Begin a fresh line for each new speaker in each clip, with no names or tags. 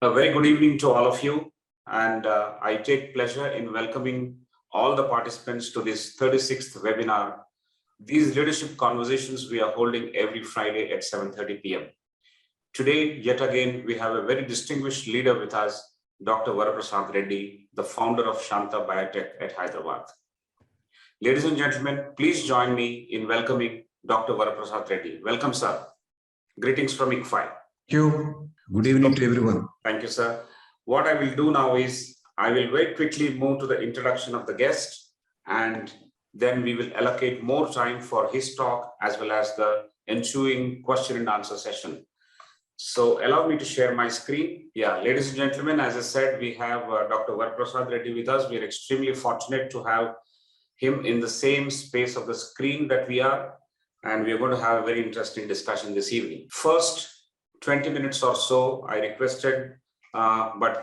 A very good evening to all of you, and I take pleasure in welcoming all the participants to this 36th webinar. These leadership conversations we are holding every Friday at 7:30 p.m. Today, yet again, we have a very distinguished leader with us, Dr. Varaprasad Reddy, the founder of Shanta Biotech at Hyderabad. Ladies and gentlemen, please join me in welcoming Dr. Varaprasad Reddy. Welcome, sir. Greetings from ICFI.
Thank you. Good evening to everyone.
Thank you, sir. What I will do now is I will very quickly move to the introduction of the guest, and then we will allocate more time for his talk as well as the ensuing question and answer session. So allow me to share my screen. Yeah, ladies and gentlemen, as I said, we have Dr. Varaprasad Reddy with us. We are extremely fortunate to have him in the same space of the screen that we are, and we are going to have a very interesting discussion this evening. First 20 minutes or so I requested, but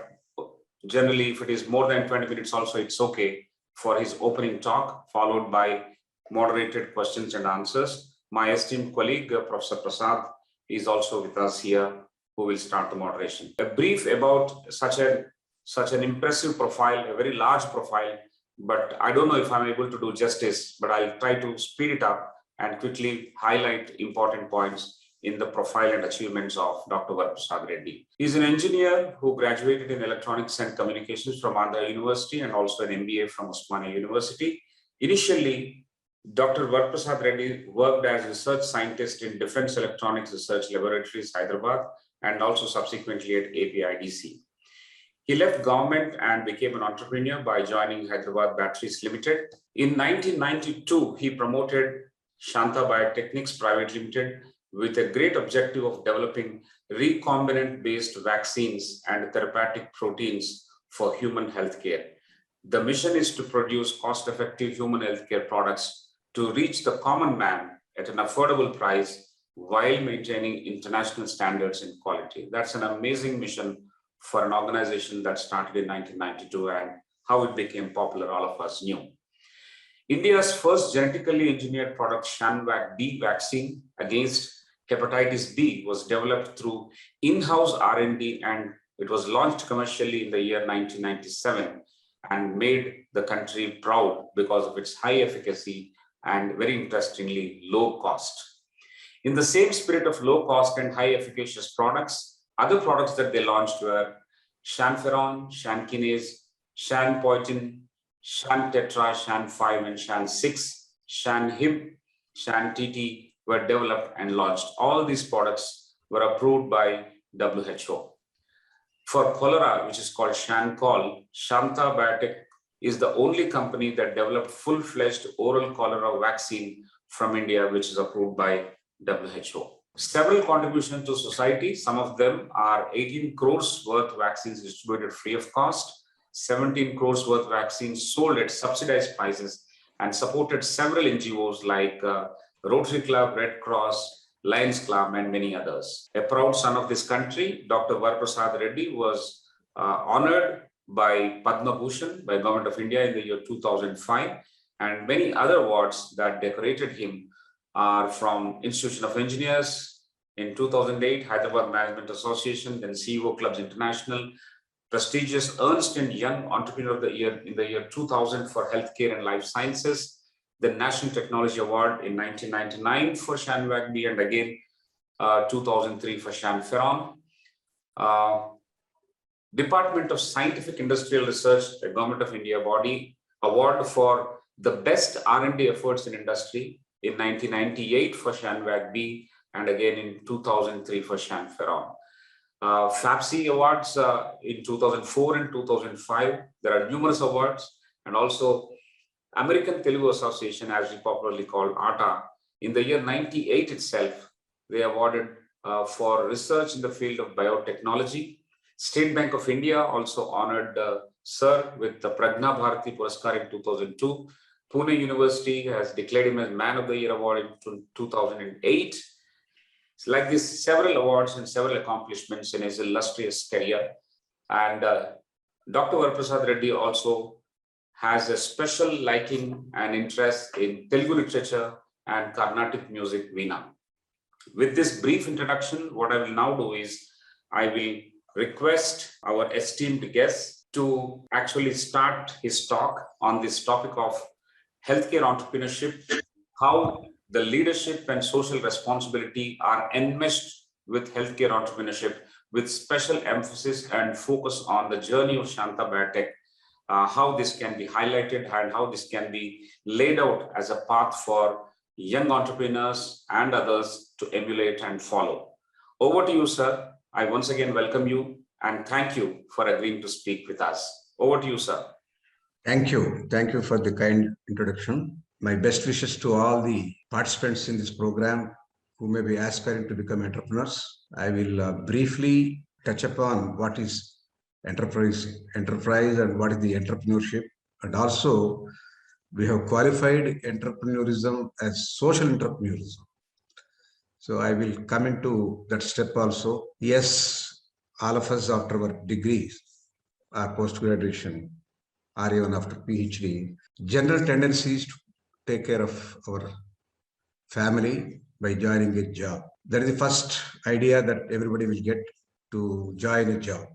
generally if it is more than 20 minutes also it's okay, for his opening talk, followed by moderated questions and answers. My esteemed colleague, Professor Prasad, is also with us here, who will start the moderation. A brief about such an impressive profile, a very large profile, but I don't know if I'm able to do justice, but I'll try to speed it up and quickly highlight important points in the profile and achievements of Dr. Varaprasad Reddy. He's an engineer who graduated in Electronics and Communications from Andhra University and also an MBA from Osmania University. Initially, Dr. Varaprasad Reddy worked as a research scientist in Defense Electronics Research Laboratories, Hyderabad, and also subsequently at APIDC. He left government and became an entrepreneur by joining Hyderabad Batteries Limited. In 1992, he promoted Shanta Biotechnics Private Limited with a great objective of developing recombinant-based vaccines and therapeutic proteins for human healthcare. The mission is to produce cost-effective human healthcare products to reach the common man at an affordable price while maintaining international standards in quality. That's an amazing mission for an organization that started in 1992, and how it became popular, all of us knew. India's first genetically engineered product, Shanvac-B vaccine against hepatitis B, was developed through in-house R&D, and it was launched commercially in the year 1997 and made the country proud because of its high efficacy and, very interestingly, low cost. In the same spirit of low cost and high efficacious products, other products that they launched were Shanferon, Shankinase, Shanpoitin, Shantetra, Shan5 and Shan6, Shanhib, Shantt were developed and launched. All these products were approved by WHO. For cholera, which is called Shancol, Shanta Biotech is the only company that developed full-fledged oral cholera vaccine from India, which is approved by WHO. Several contributions to society, some of them are 18 crores worth vaccines distributed free of cost, 17 crores worth vaccines sold at subsidized prices, and supported several NGOs like Rotary Club, Red Cross, Lions Club, and many others. A proud son of this country, Dr. Varaprasad Reddy was honored by Padma Bhushan by Government of India in the year 2005, and many other awards that decorated him are from Institution of Engineers in 2008, Hyderabad Management Association, then CEO Clubs International, prestigious Ernst & Young Entrepreneur of the Year in the year 2000 for Healthcare and Life Sciences, the National Technology Award in 1999 for Shanvac-B, and again 2003 for Shanferon. Department of Scientific Industrial Research, a Government of India body, award for the best R&D efforts in industry in 1998 for Shanvac-B, and again in 2003 for Shanferon. FAPSI awards in 2004 and 2005. There are numerous awards, and also American Telugu Association, as we popularly call ATA, in the year 98 itself, they awarded for research in the field of biotechnology. State Bank of India also honored Sir with the Pragna Bharati Puraskar in 2002. Pune University has declared him as Man of the Year Award in 2008. It's like this, several awards and several accomplishments in his illustrious career. And Dr. Varaprasad Reddy also has a special liking and interest in Telugu literature and Carnatic music, Veena. With this brief introduction, what I will now do is I will request our esteemed guest to actually start his talk on this topic of healthcare entrepreneurship, how the leadership and social responsibility are enmeshed with healthcare entrepreneurship, with special emphasis and focus on the journey of Shanta Biotech, how this can be highlighted and how this can be laid out as a path for young entrepreneurs and others to emulate and follow. Over to you, sir. I once again welcome you and thank you for agreeing to speak with us. Over to you, sir.
Thank you. Thank you for the kind introduction. My best wishes to all the participants in this program who may be aspiring to become entrepreneurs. I will briefly touch upon what is enterprise and what is the entrepreneurship. And also, we have qualified entrepreneurism as social entrepreneurism. So I will come into that step also. Yes, all of us after our degrees, our post-graduation, or even after PhD, general tendencies to take care of our family by joining a job. That is the first idea that everybody will get, to join a job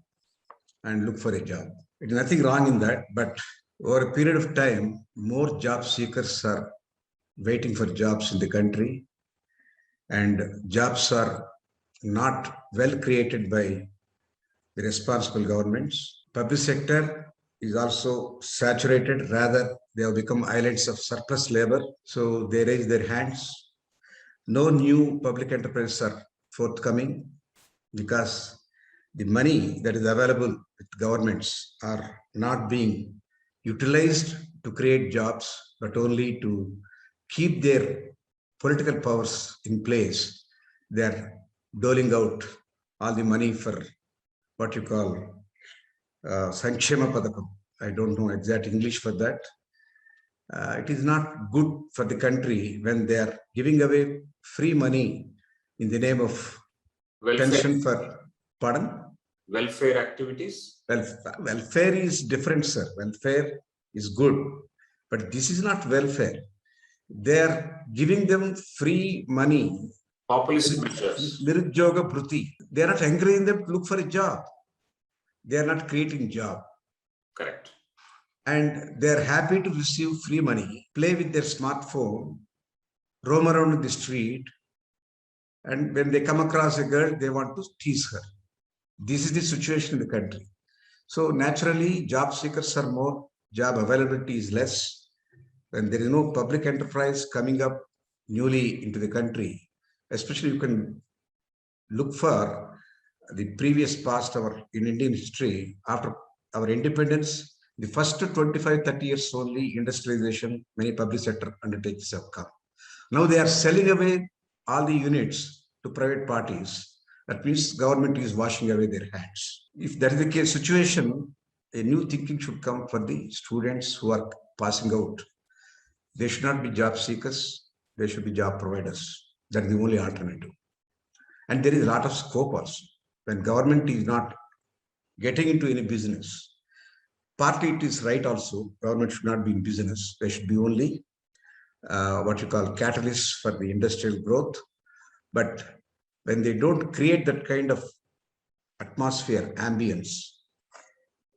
and look for a job. There is nothing wrong in that, but over a period of time, more job seekers are waiting for jobs in the country, and jobs are not well created by the responsible governments. Public sector is also saturated. Rather, they have become islands of surplus labor. So they raise their hands. No new public enterprises are forthcoming because the money that is available with governments are not being utilized to create jobs, but only to keep their political powers in place. They are doling out all the money for what you call Sanchema Padakam. I don't know exact English for that. It is not good for the country when they are giving away free money in the name of pension for, pardon?
Welfare activities?
Welfare is different, sir. Welfare is good, but this is not welfare. They are giving them free money.
Populist measures.
Nirudyoga Bhruti. They are not encouraging them to look for a job. They are not creating job.
Correct.
And they are happy to receive free money, play with their smartphone, roam around the street, and when they come across a girl, they want to tease her. This is the situation in the country. So naturally, job seekers are more, job availability is less. When there is no public enterprise coming up newly into the country, especially you can look for the previous past in Indian history. After our independence, the first 25-30 years only industrialization, many public sector undertakings have come. Now they are selling away all the units to private parties. That means government is washing away their hands. If that is the case situation, a new thinking should come for the students who are passing out. They should not be job seekers. They should be job providers. That is the only alternative. And there is a lot of scope also. When government is not getting into any business, partly it is right also. Government should not be in business. They should be only what you call catalysts for the industrial growth. But when they don't create that kind of atmosphere, ambience,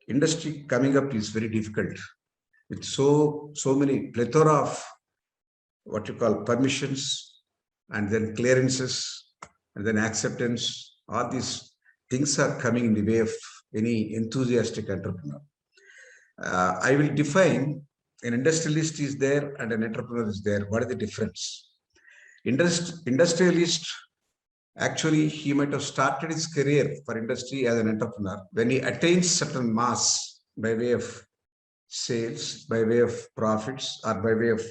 industry coming up is very difficult. With so many plethora of what you call permissions, and then clearances, and then acceptance, all these things are coming in the way of any enthusiastic entrepreneur. I will define an industrialist is there and an entrepreneur is there. What is the difference? Industrialist, actually, he might have started his career for industry as an entrepreneur. When he attains certain mass by way of sales, by way of profits, or by way of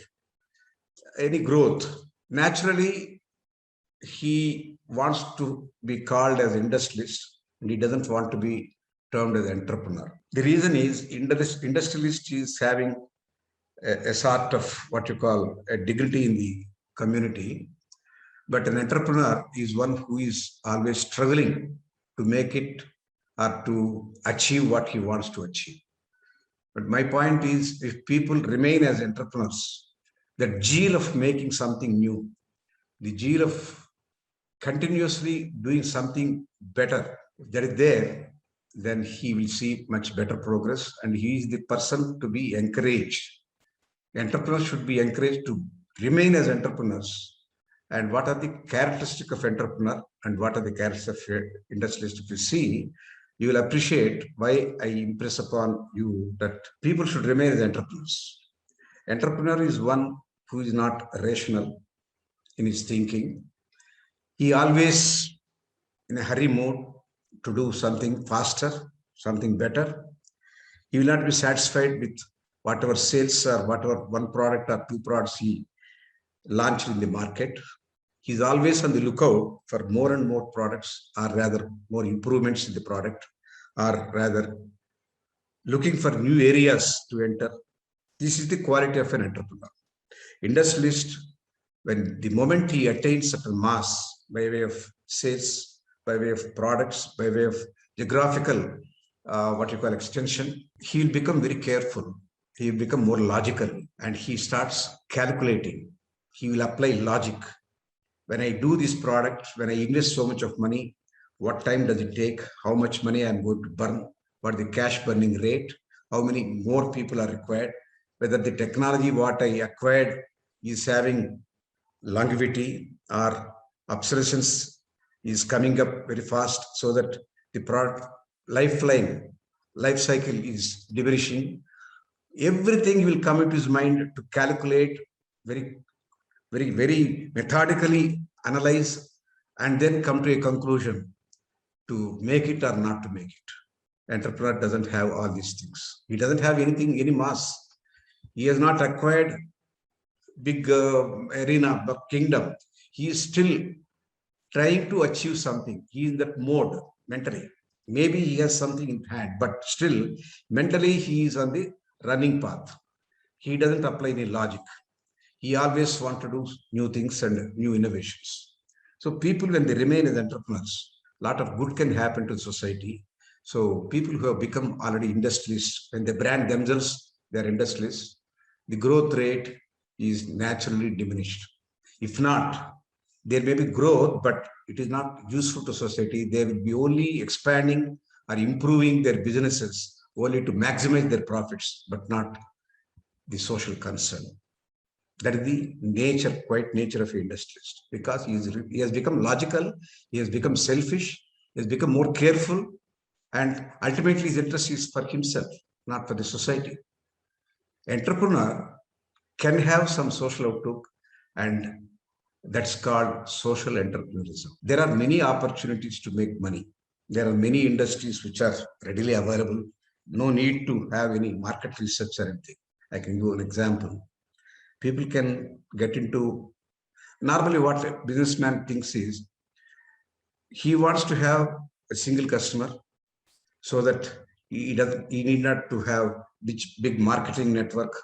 any growth, naturally, he wants to be called as industrialist, and he doesn't want to be termed as entrepreneur. The reason is industrialist is having a sort of what you call a dignity in the community, but an entrepreneur is one who is always struggling to make it or to achieve what he wants to achieve. But my point is, if people remain as entrepreneurs, the zeal of making something new, the zeal of continuously doing something better, if that is there, then he will see much better progress, and he is the person to be encouraged. Entrepreneurs should be encouraged to remain as entrepreneurs. And what are the characteristics of entrepreneur and what are the characteristics of industrialist? If you see, you will appreciate why I impress upon you that people should remain as entrepreneurs. Entrepreneur is one who is not rational in his thinking. He always in a hurry mode to do something faster, something better. He will not be satisfied with whatever sales or whatever one product or two products he launched in the market. He's always on the lookout for more and more products, or rather more improvements in the product, or rather looking for new areas to enter. This is the quality of an entrepreneur. Industrialist, when the moment he attains certain mass by way of sales, by way of products, by way of geographical, what you call extension, he will become very careful. He will become more logical, and he starts calculating. He will apply logic. When I do this product, when I invest so much of money, what time does it take? How much money I'm going to burn? What is the cash burning rate? How many more people are required? Whether the technology what I acquired is having longevity or obsolescence is coming up very fast, so that the product life cycle is diminishing. Everything will come into his mind to calculate very methodically, analyze, and then come to a conclusion to make it or not to make it. Entrepreneur doesn't have all these things. He doesn't have anything, any mass. He has not acquired big arena, kingdom. He is still trying to achieve something. He is in that mode mentally. Maybe he has something in hand, but still mentally he is on the running path. He doesn't apply any logic. He always wants to do new things and new innovations. So people, when they remain as entrepreneurs, a lot of good can happen to society. So people who have become already industrialists, when they brand themselves, they are industrialists, the growth rate is naturally diminished. If not, there may be growth, but it is not useful to society. They will be only expanding or improving their businesses only to maximize their profits, but not the social concern. That is the nature, quite nature of an industrialist, because he has become logical, he has become selfish, he has become more careful, and ultimately his interest is for himself, not for the society. Entrepreneur can have some social outlook, and that's called social entrepreneurship. There are many opportunities to make money. There are many industries which are readily available. No need to have any market research or anything. I can give an example. People can get into, normally what a businessman thinks is, he wants to have a single customer so that he need not to have big marketing network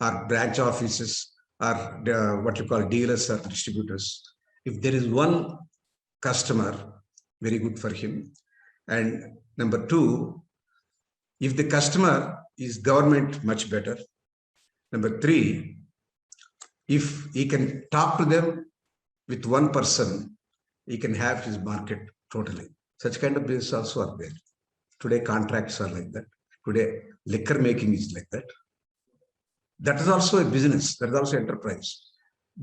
or branch offices or what you call dealers or distributors. If there is one customer, very good for him. And number two, if the customer is government, much better. Number three, if he can talk to them with one person, he can have his market totally. Such kind of business also are there. Today, contracts are like that. Today, liquor making is like that. That is also a business. That is also enterprise.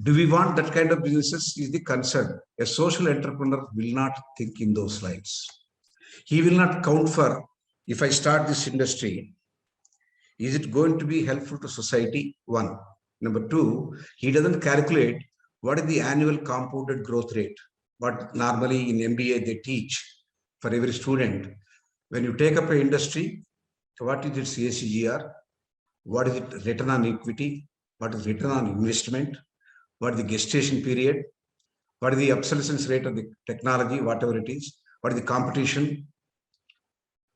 Do we want that kind of businesses is the concern. A social entrepreneur will not think in those lines. He will not count for, if I start this industry, is it going to be helpful to society? One. Number two, he doesn't calculate what is the annual compounded growth rate. What normally in MBA they teach for every student. When you take up an industry, what is its ACGR? What is it return on equity? What is return on investment? What is the gestation period? What is the obsolescence rate of the technology, whatever it is? What is the competition?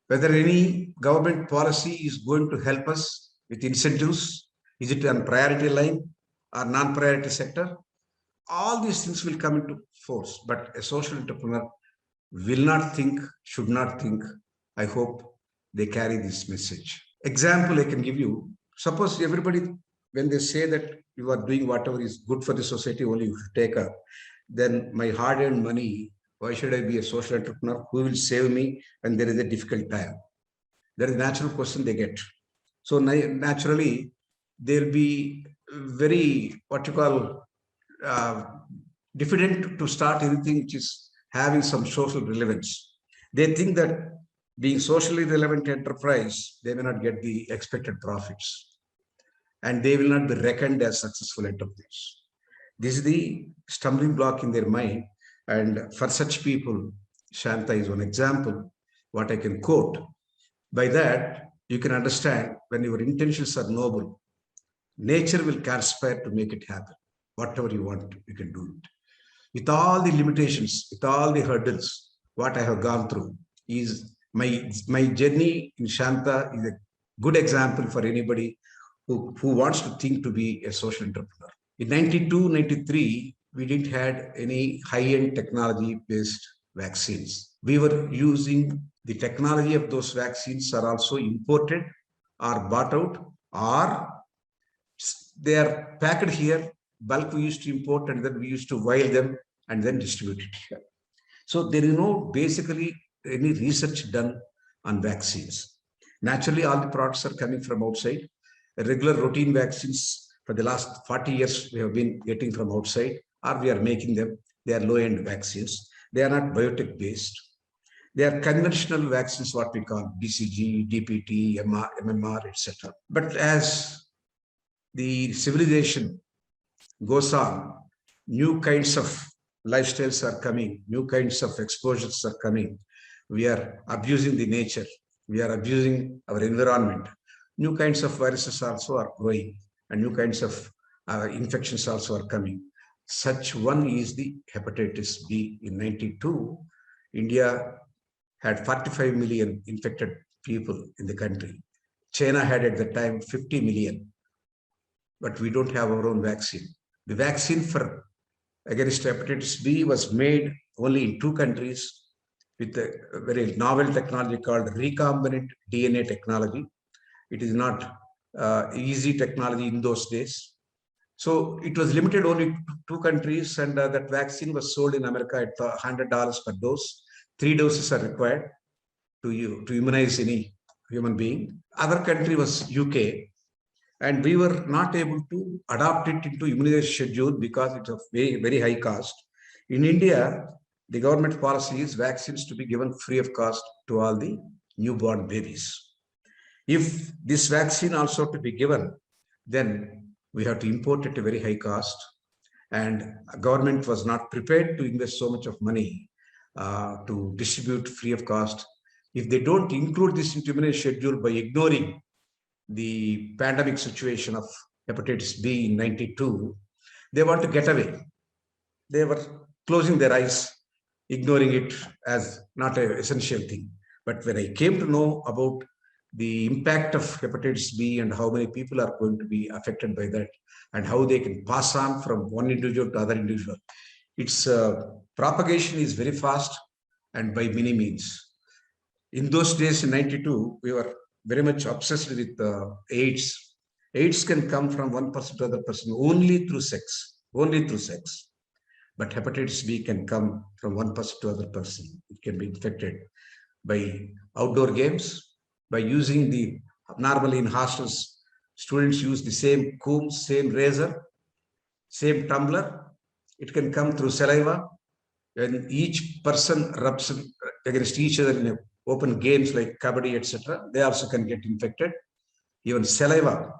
Whether any government policy is going to help us with incentives, is it on priority line or non-priority sector? All these things will come into force, but a social entrepreneur will not think, should not think. I hope they carry this message. Example I can give you, suppose everybody, when they say that you are doing whatever is good for the society, only you should take up, then my hard-earned money Why should I be a social entrepreneur? Who will save me when there is a difficult time? That is a natural question they get. So naturally, they'll be very, what you call, uh, diffident to start anything which is having some social relevance. They think that being socially relevant enterprise, they may not get the expected profits and they will not be reckoned as successful entrepreneurs. This is the stumbling block in their mind. And for such people, Shanta is one example, what I can quote. By that, you can understand when your intentions are noble, nature will conspire to make it happen. Whatever you want, you can do it. With all the limitations, with all the hurdles, what I have gone through is my journey in Shanta is a good example for anybody who wants to think to be a social entrepreneur. In 92, 93, we didn't had any high-end technology-based vaccines. We were using the technology of those vaccines are also imported or bought out, or they are packed here. Bulk we used to import and then we used to vial them and then distribute it here. So there is no basically any research done on vaccines. Naturally, all the products are coming from outside. Regular routine vaccines for the last 40 years we have been getting from outside, or we are making them. They are low-end vaccines. They are not biotech based. They are conventional vaccines, what we call BCG, DPT, MMR, etc. But as the civilization goes on, new kinds of lifestyles are coming, new kinds of exposures are coming. We are abusing the nature. We are abusing our environment. New kinds of viruses also are growing and new kinds of infections also are coming. Such one is the hepatitis B. In 92, India had 45 million infected people in the country. China had at the time 50 million, but we don't have our own vaccine. The vaccine for against hepatitis B was made only in 2 countries with a very novel technology called recombinant DNA technology. It is not easy technology in those days. So it was limited only to 2 countries, and that vaccine was sold in America at $100 per dose. 3 doses are required to immunize any human being. Other country was UK, and we were not able to adopt it into immunization schedule because it's of very, very high cost. In India, the government policy is vaccines to be given free of cost to all the newborn babies. If this vaccine also to be given, then we have to import it at a very high cost, and government was not prepared to invest so much of money to distribute free of cost. If they don't include this into immunization schedule by ignoring the pandemic situation of hepatitis B in 92, they want to get away. They were closing their eyes, ignoring it as not an essential thing. But when I came to know about the impact of hepatitis B and how many people are going to be affected by that and how they can pass on from one individual to other individual, its propagation is very fast and by many means. In those days in 92, we were very much obsessed with AIDS. AIDS can come from one person to other person only through sex, only through sex. But hepatitis B can come from one person to other person. It can be infected by outdoor games, by using the, normally in hostels, students use the same comb, same razor, same tumbler. It can come through saliva. When each person rubs against each other in open games like kabaddi, etc., they also can get infected. Even saliva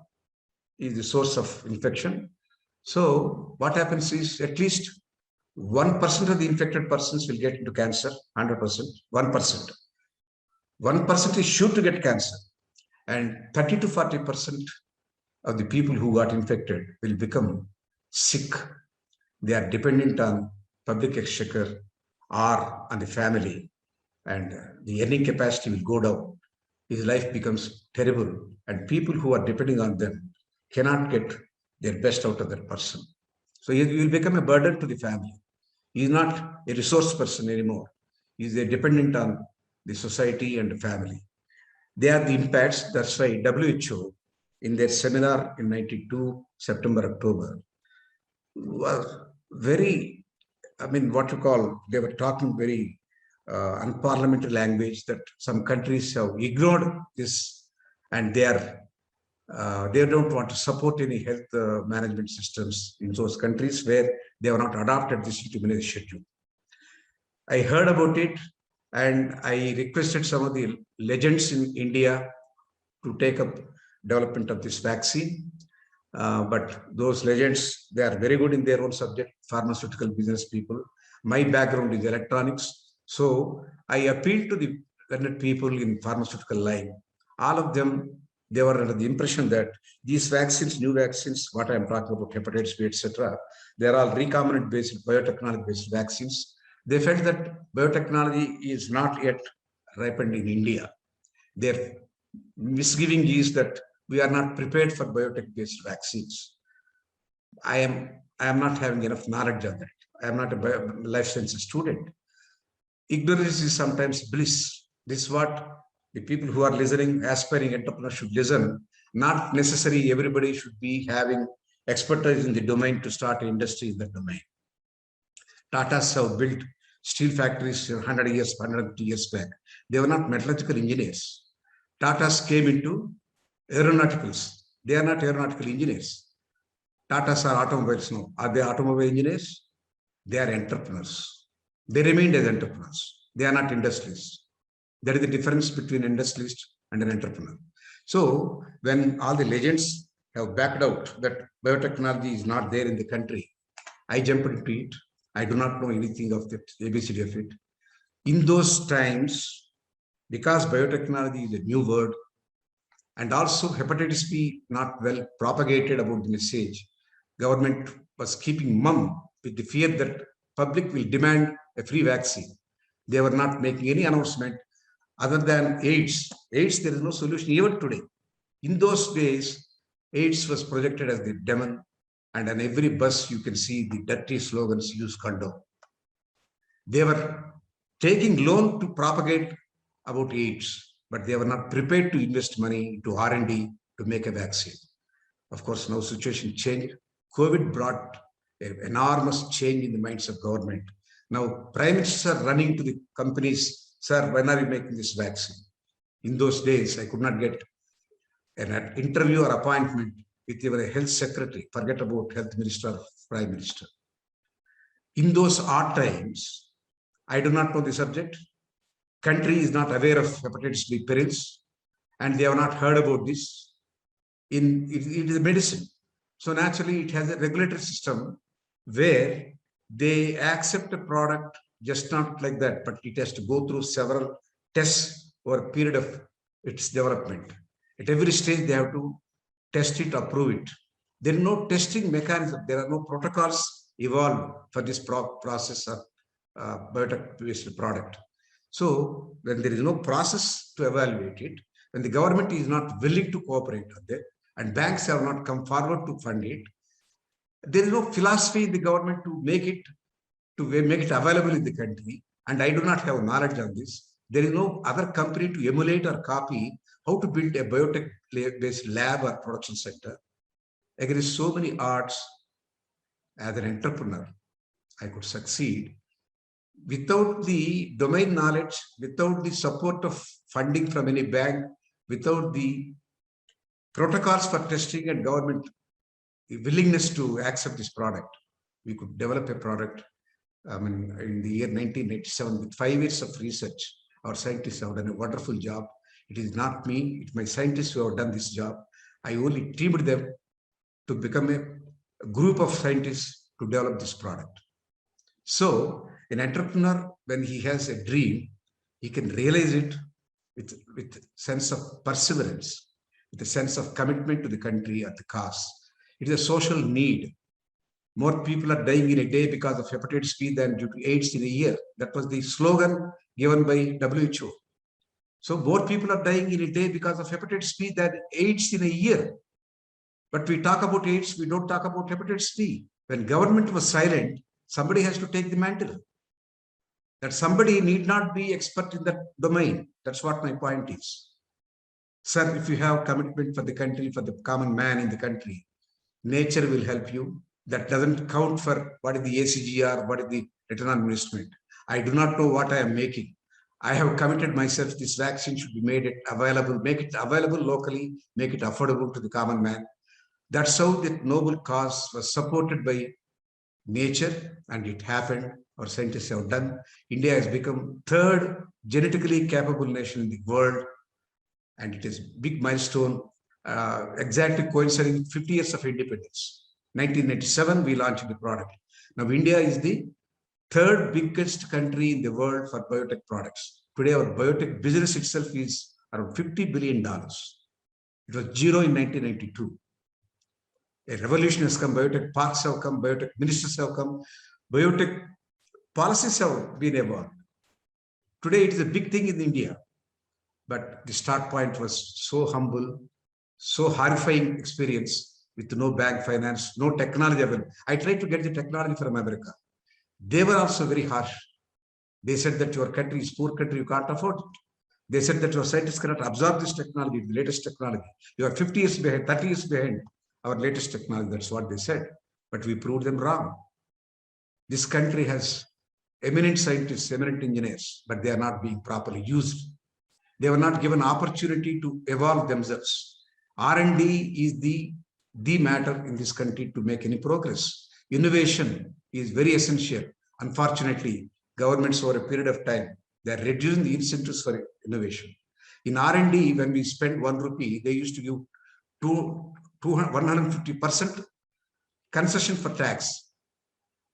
is the source of infection. So what happens is at least 1% of the infected persons will get into cancer, 100%, 1%. 1% is sure to get cancer. And 30 to 40% of the people who got infected will become sick. They are dependent on public exchequer or on the family, and the earning capacity will go down. His life becomes terrible, and people who are depending on them cannot get their best out of that person. So he will become a burden to the family. He is not a resource person anymore. He is a dependent on the society and the family. They are the impacts. That's why WHO, in their seminar in 92, September, October, was very I mean, what you call, they were talking very unparliamentary language that some countries have ignored this, and they don't want to support any health management systems in those countries where they have not adopted this immunization schedule. I heard about it, and I requested some of the legends in India to take up development of this vaccine. But those legends, they are very good in their own subject, pharmaceutical business people. My background is electronics. So I appealed to the learned people in pharmaceutical line. All of them, they were under the impression that these vaccines, new vaccines, what I'm talking about, hepatitis B, etc., they're all recombinant based, biotechnology based vaccines. They felt that biotechnology is not yet ripened in India. Their misgiving is that we are not prepared for biotech-based vaccines. I am not having enough knowledge on that. I am not a life sciences student. Ignorance is sometimes bliss. This is what the people who are listening, aspiring entrepreneurs should listen. Not necessarily everybody should be having expertise in the domain to start an industry in that domain. Tatas have built steel factories 100 years, 150 years back. They were not metallurgical engineers. Tatas came into aeronauticals. They are not aeronautical engineers. Tatas are automobiles now. Are they automobile engineers? They are entrepreneurs. They remained as entrepreneurs. They are not industrialists. That is the difference between an industrialist and an entrepreneur. So when all the legends have backed out that biotechnology is not there in the country, I jumped into it. I do not know anything of the ABCD of it. In those times, because biotechnology is a new word, and also hepatitis B not well propagated about the message, government was keeping mum with the fear that public will demand a free vaccine. They were not making any announcement other than AIDS. AIDS, there is no solution even today. In those days, AIDS was projected as the demon, and on every bus you can see the dirty slogans, use condom. They were taking loan to propagate about AIDS, but they were not prepared to invest money into R&D to make a vaccine. Of course, now situation changed. COVID brought an enormous change in the minds of government. Now, prime ministers are running to the companies, sir, when are you making this vaccine? In those days, I could not get an interview or appointment with even a health secretary, forget about health minister or prime minister. In those odd times, I do not know the subject. Country is not aware of hepatitis B perils, and they have not heard about this. It is a medicine. So naturally, it has a regulatory system where they accept a product just not like that, but it has to go through several tests over a period of its development. At every stage, they have to test it, approve it. There is no testing mechanism. There are no protocols evolved for this process of biotech-based product. So when there is no process to evaluate it, when the government is not willing to cooperate with it, and banks have not come forward to fund it, there is no philosophy in the government to make it available in the country. And I do not have knowledge on this. There is no other company to emulate or copy how to build a biotech-based lab or production center. Against so many odds, as an entrepreneur, I could succeed. Without the domain knowledge, without the support of funding from any bank, without the protocols for testing and government willingness to accept this product, we could develop a product. I mean, in the year 1987, with 5 years of research, our scientists have done a wonderful job. It is not me, it's my scientists who have done this job. I only teamed them to become a group of scientists to develop this product. So an entrepreneur, when he has a dream, he can realize it with sense of perseverance, with a sense of commitment to the country at the cause. It is a social need. More people are dying in a day because of hepatitis B than due to AIDS in a year. That was the slogan given by WHO. So more people are dying in a day because of hepatitis B than AIDS in a year. But we talk about AIDS, we don't talk about hepatitis B. When government was silent, somebody has to take the mantle. That somebody need not be expert in that domain. That's what my point is. Sir, if you have commitment for the country, for the common man in the country, nature will help you, that doesn't count for what is the ACGR, what is the return on investment. I do not know what I am making. I have committed myself, this vaccine should be made available, make it available locally, make it affordable to the common man. That's how the noble cause was supported by nature, and it happened. Our scientists have done. India has become third genetically capable nation in the world, and it is a big milestone, exactly coinciding 50 years of independence. 1997, we launched the product. Now, India is the third biggest country in the world for biotech products. Today, our biotech business itself is around $50 billion. It was zero in 1992. A revolution has come, biotech parks have come, biotech ministers have come, biotech policies have been evolved. Today, it is a big thing in India, but the start point was so humble, so horrifying experience with no bank finance, no technology available. I tried to get the technology from America. They were also very harsh. They said that your country is poor country, you can't afford it. They said that your scientists cannot absorb this technology, the latest technology. You are 50 years behind, 30 years behind our latest technology. That's what they said. But we proved them wrong. This country has eminent scientists, eminent engineers, but they are not being properly used. They were not given opportunity to evolve themselves. R&D is the matter in this country to make any progress. Innovation is very essential. Unfortunately, governments over a period of time, they are reducing the incentives for innovation. In R&D, when we spend 1 rupee, they used to give 150% concession for tax.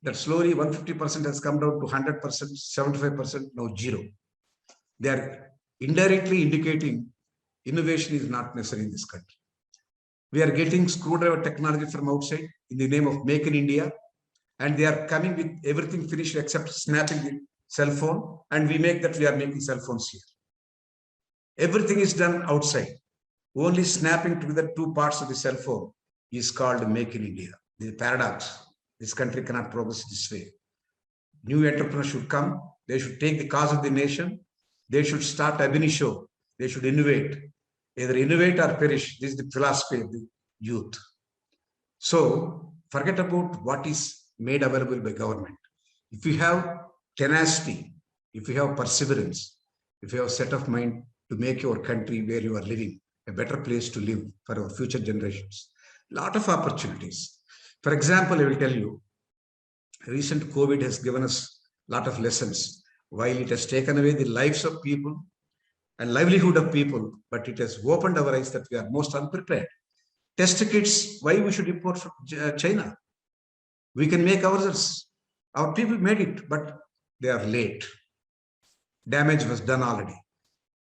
That slowly 150% has come down to 100%, 75%, now zero. They are indirectly indicating innovation is not necessary in this country. We are getting screwdriver technology from outside in the name of Make in India, and they are coming with everything finished except snapping the cell phone, and we make that we are making cell phones here. Everything is done outside. Only snapping together 2 parts of the cell phone is called Make in India. The paradox. This country cannot progress this way. New entrepreneurs should come. They should take the cause of the nation. They should start ab initio. They should innovate. Either innovate or perish. This is the philosophy of the youth. So forget about what is made available by government. If you have tenacity, if you have perseverance, if you have set of mind to make your country where you are living a better place to live for our future generations, a lot of opportunities. For example, I will tell you, recent COVID has given us a lot of lessons. While it has taken away the lives of people and livelihood of people, but it has opened our eyes that we are most unprepared. Test kits, why we should import from China? We can make ourselves. Our people made it, but they are late. Damage was done already.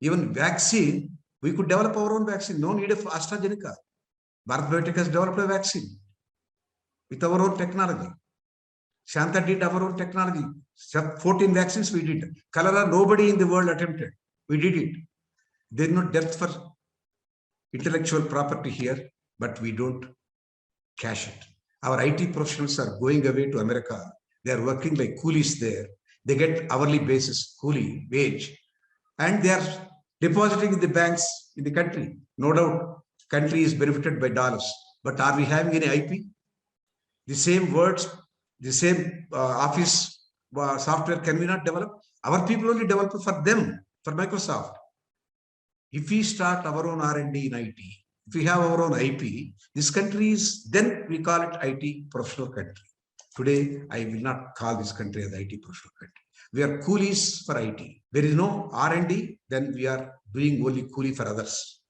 Even vaccine, we could develop our own vaccine. No need of AstraZeneca. Bharat Biotech has developed a vaccine with our own technology. Shanta did our own technology. 14 vaccines we did. Cholera, nobody in the world attempted. We did it. There is no depth for intellectual property here, but we don't cash it. Our IT professionals are going away to America. They are working like coolies there. They get hourly basis, coolie, wage, and they are depositing in the banks in the country. No doubt, country is benefited by dollars. But are we having any IP? The same words, the same office software can we not develop? Our people only develop for them, for Microsoft. If we start our own R&D in IT, if we have our own IP, this country is, then we call it IT professional country. Today, I will not call this country as IT professional country. We are coolies for IT. There is no R&D, then we are doing only coolie for others,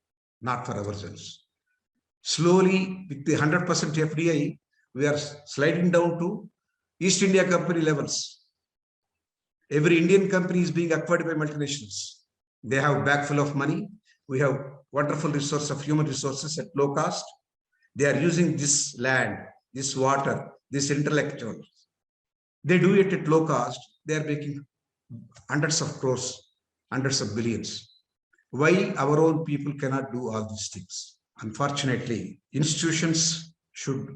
not for ourselves. Slowly, with the 100% FDI, we are sliding down to East India Company levels. Every Indian company is being acquired by multinationals. They have a bag full of money. We have wonderful resource of human resources at low cost. They are using this land, this water, this intellectual. They do it at low cost. They are making hundreds of crores, hundreds of billions. Why our own people cannot do all these things? Unfortunately, institutions should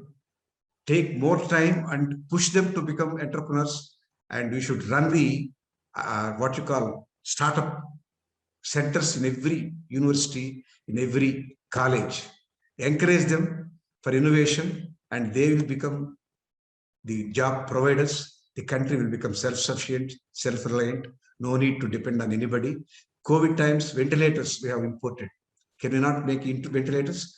take more time and push them to become entrepreneurs, and we should run the what you call startup centers in every university, in every college. Encourage them for innovation, and they will become the job providers, the country will become self-sufficient, self-reliant, no need to depend on anybody. COVID times, ventilators we have imported. Can we not make into ventilators?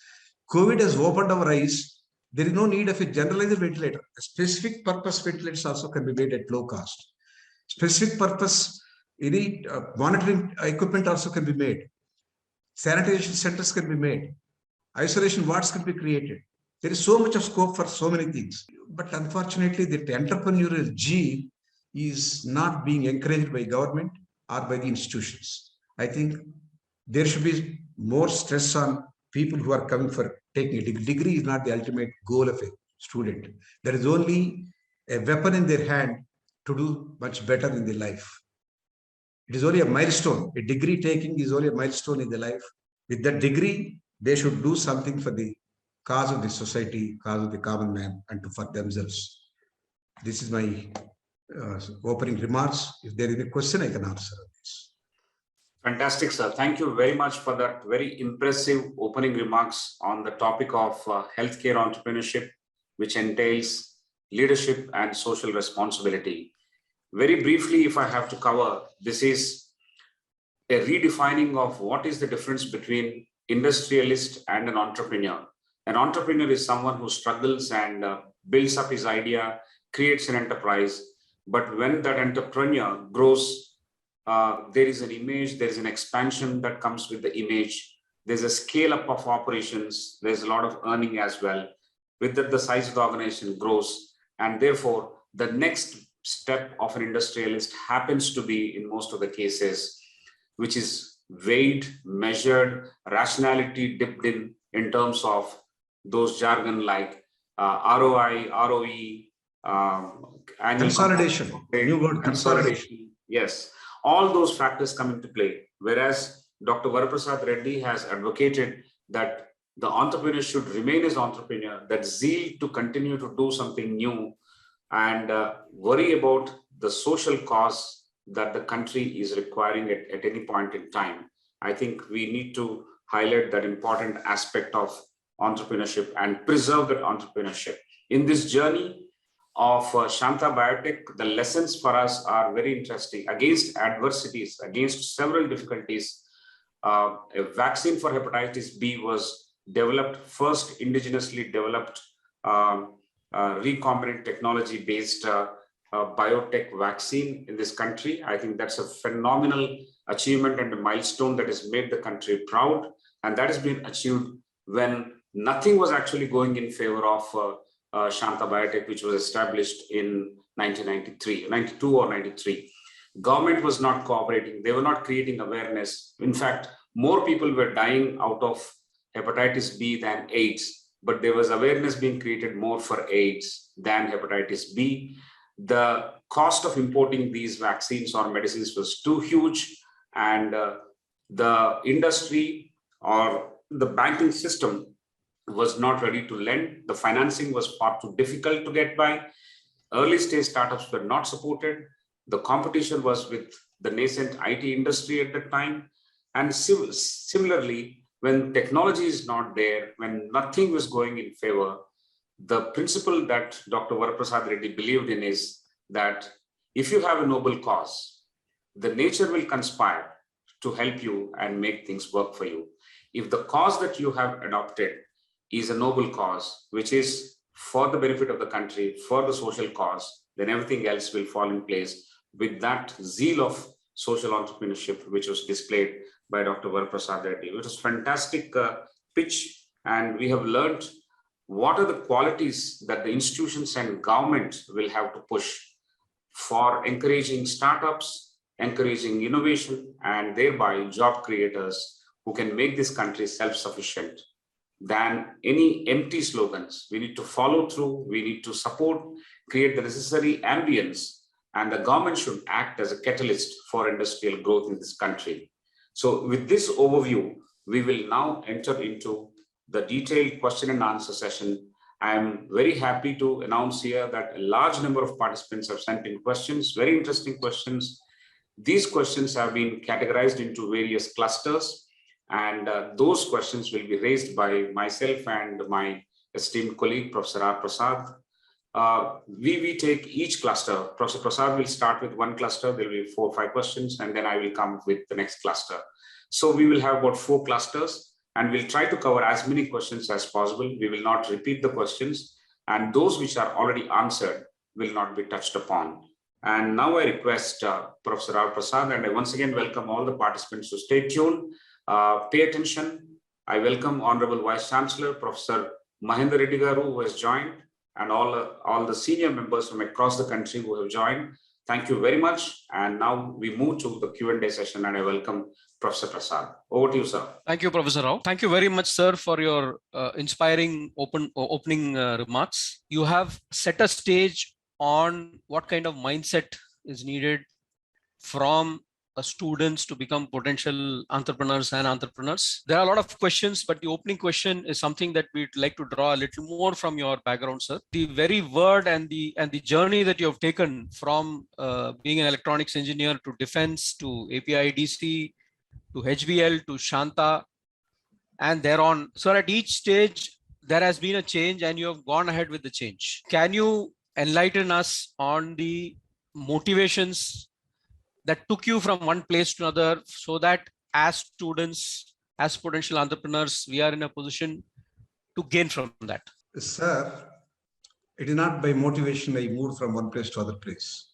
COVID has opened our eyes. There is no need of a generalized ventilator. A specific purpose ventilators also can be made at low cost. Specific purpose, any monitoring equipment also can be made. Sanitation centers can be made. Isolation wards can be created. There is so much of scope for so many things. But unfortunately, the entrepreneurial gene is not being encouraged by government or by the institutions. I think there should be more stress on people who are coming for taking a degree. Degree is not the ultimate goal of a student. There is only a weapon in their hand to do much better in their life. It is only a milestone. A degree taking is only a milestone in their life. With that degree, they should do something for the cause of the society, cause of the common man, and for themselves. This is my opening remarks. If there is a question, I can answer this.
Fantastic, sir. Thank you very much for that very impressive opening remarks on the topic of healthcare entrepreneurship, which entails leadership and social responsibility. Very briefly, if I have to cover, this is a redefining of what is the difference between industrialist and an entrepreneur. An entrepreneur is someone who struggles and builds up his idea, creates an enterprise. But when that entrepreneur grows, there is an image, there is an expansion that comes with the image. There's a scale up of operations. There's a lot of earning as well. With that, the size of the organization grows. And therefore, the next step of an industrialist happens to be, in most of the cases, which is weighed, measured, rationality dipped in terms of those jargon like ROI, ROE, annual
consolidation, new word consolidation.
Yes, all those factors come into play. Whereas Dr. Varaprasad Reddy has advocated that the entrepreneur should remain as entrepreneur, that zeal to continue to do something new and worry about the social cause that the country is requiring at any point in time. I think we need to highlight that important aspect of entrepreneurship and preserve that entrepreneurship. In this journey of Shanta Biotech, the lessons for us are very interesting. Against adversities, against several difficulties, a vaccine for hepatitis B was developed, first indigenously developed recombinant technology-based biotech vaccine in this country. I think that's a phenomenal achievement and a milestone that has made the country proud. And that has been achieved when nothing was actually going in favor of Shanta Biotech, which was established in 1993, 92 or 93. Government was not cooperating. They were not creating awareness. In fact, more people were dying out of hepatitis B than AIDS. But there was awareness being created more for AIDS than hepatitis B. The cost of importing these vaccines or medicines was too huge, and the industry or the banking system was not ready to lend. The financing was far too difficult to get by. Early stage startups were not supported. The competition was with the nascent IT industry at the time. And similarly, when technology is not there, when nothing was going in favor, the principle that Dr. Varaprasad Reddy believed in is that if you have a noble cause, the nature will conspire to help you and make things work for you. If the cause that you have adopted is a noble cause, which is for the benefit of the country, for the social cause, then everything else will fall in place with that zeal of social entrepreneurship, which was displayed by Dr. Varaprasad Reddy. It was a fantastic pitch, and we have learned what are the qualities that the institutions and government will have to push for encouraging startups, encouraging innovation, and thereby job creators who can make this country self-sufficient. Than any empty slogans. We need to follow through, we need to support, create the necessary ambience, and the government should act as a catalyst for industrial growth in this country. So with this overview, we will now enter into the detailed question and answer session. I'm very happy to announce here that a large number of participants have sent in questions, very interesting questions. These questions have been categorized into various clusters, and those questions will be raised by myself and my esteemed colleague, Professor R. Prasad. we take each cluster. Professor Prasad will start with one cluster. There will be 4 or 5 questions, and then I will come with the next cluster. So we will have about 4 clusters, and we'll try to cover as many questions as possible. We will not repeat the questions, and those which are already answered will not be touched upon. And now I request Professor Rao Prasad, and I once again welcome all the participants to stay tuned, pay attention. I welcome Honorable Vice Chancellor, Professor Mahendra Reddy Garu, who has joined, and all the senior members from across the country who have joined. Thank you very much. And now we move to the Q&A session, and I welcome Professor Prasad. Over to you, sir.
Thank you, Professor Rao. Thank you very much, sir, for your inspiring opening remarks. You have set a stage on what kind of mindset is needed from students to become potential entrepreneurs and entrepreneurs. There are a lot of questions, but the opening question is something that we'd like to draw a little more from your background, sir. The very word and the journey that you have taken from being an electronics engineer to defense to API DC to HBL to Shanta and thereon. So at each stage, there has been a change and you have gone ahead with the change. Can you enlighten us on the motivations that took you from one place to another, so that as students, as potential entrepreneurs, we are in a position to gain from that?
Sir, it is not by motivation I moved from one place to other place.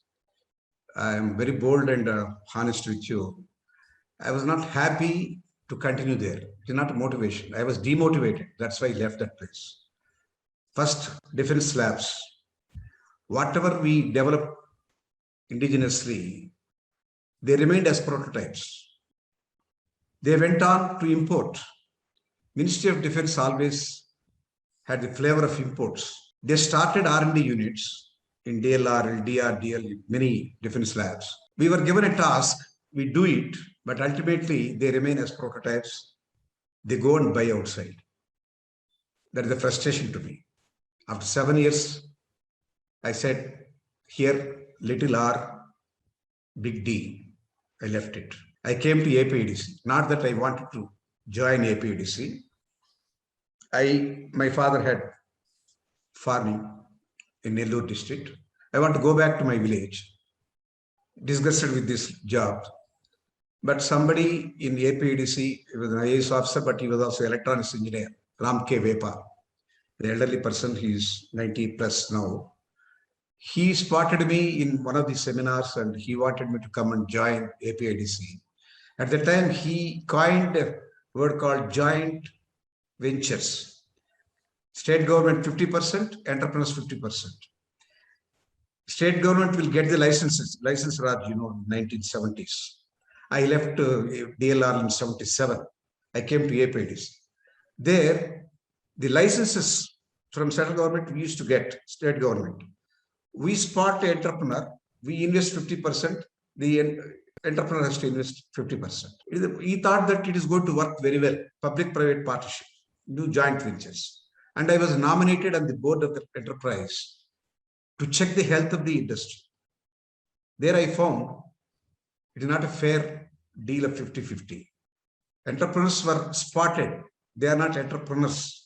I am very bold and honest with you. I was not happy to continue there. It is not a motivation. I was demotivated. That's why I left that place. First, defense labs. Whatever we developed indigenously, they remained as prototypes. They went on to import. Ministry of Defense always had the flavor of imports. They started R&D units in DLR, DRDL, many defense labs. We were given a task, we do it, but ultimately they remain as prototypes. They go and buy outside. That is the frustration to me. After 7 years, I said, here, little r, big D. I left it. I came to APDC. Not that I wanted to join APDC. My father had farming in Nellore district. I want to go back to my village. Disgusted with this job. But somebody in the APDC, he was an IAS officer, but he was also electronics engineer, Ram K. Vepar. The elderly person, he is 90 plus now. He spotted me in one of the seminars and he wanted me to come and join APIDC. At the time, he coined a word called joint ventures. State government 50%, entrepreneurs 50%. State government will get the licenses, license Raj, you know, 1970s. I left DLR in 77. I came to APIDC. There, the licenses from central government we used to get, state government. We spot the entrepreneur, we invest 50%, the entrepreneur has to invest 50%. He thought that it is going to work very well, public-private partnership, do joint ventures. And I was nominated on the board of the enterprise to check the health of the industry. There I found it is not a fair deal of 50-50. Entrepreneurs were spotted, they are not entrepreneurs.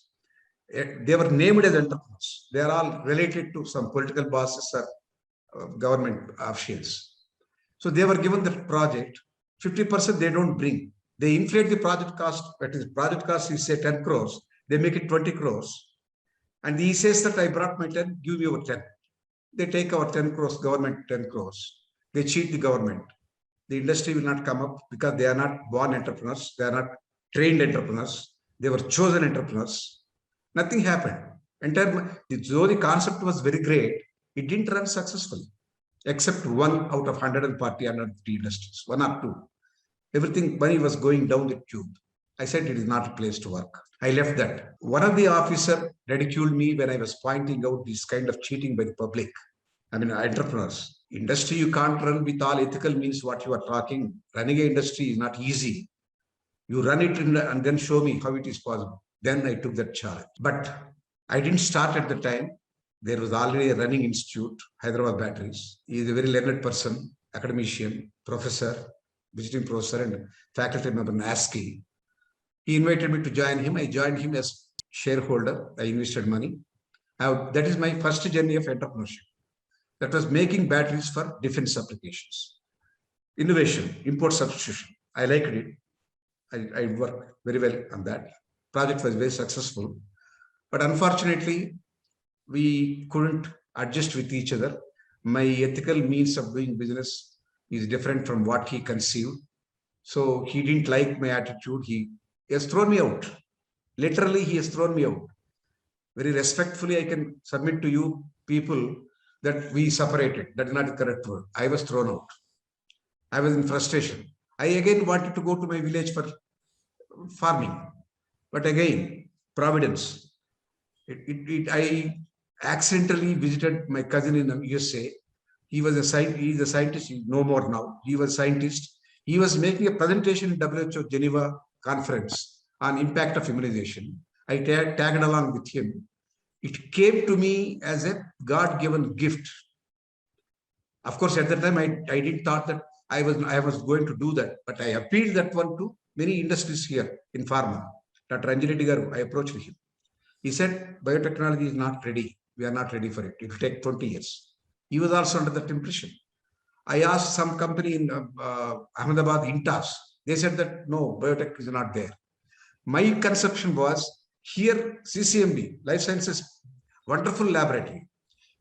They were named as entrepreneurs. They are all related to some political bosses or government officials. So they were given the project, 50% they don't bring. They inflate the project cost, that is project cost is say 10 crores, they make it 20 crores. And he says that I brought my 10, give me over 10. They take our 10 crores, government 10 crores. They cheat the government. The industry will not come up because they are not born entrepreneurs. They are not trained entrepreneurs. They were chosen entrepreneurs. Nothing happened. Though the concept was very great, it didn't run successfully, except 1 out of 140, 150 industries, 1 or 2. Everything, money was going down the tube. I said, it is not a place to work. I left that. One of the officers ridiculed me when I was pointing out this kind of cheating by the public. I mean, entrepreneurs. Industry you can't run with all ethical means what you are talking. Running an industry is not easy. You run it and then show me how it is possible. Then I took that challenge. But I didn't start at the time. There was already a running institute, Hyderabad Batteries. He is a very learned person, academician, professor, visiting professor and faculty member in ASCII. He invited me to join him. I joined him as shareholder. I invested money. That is my first journey of entrepreneurship. That was making batteries for defense applications. Innovation, import substitution. I liked it. I worked very well on that. Project was very successful. But unfortunately, we couldn't adjust with each other. My ethical means of doing business is different from what he conceived. So he didn't like my attitude. He has thrown me out. Literally, he has thrown me out. Very respectfully, I can submit to you people that we separated. That is not the correct word. I was thrown out. I was in frustration. I again wanted to go to my village for farming. But again, Providence. I accidentally visited my cousin in the USA. He was a scientist, he's no more now. He was a scientist. He was making a presentation in WHO Geneva conference on impact of immunization. I tagged along with him. It came to me as a God-given gift. Of course, at the time, I didn't thought that I was going to do that, but I appealed that one to many industries here in pharma. Dr. Anjali Garu, I approached him. He said, biotechnology is not ready. We are not ready for it. It will take 20 years. He was also under that impression. I asked some company in Ahmedabad, Intas. They said that no, biotech is not there. My conception was here, CCMB, Life Sciences, wonderful laboratory.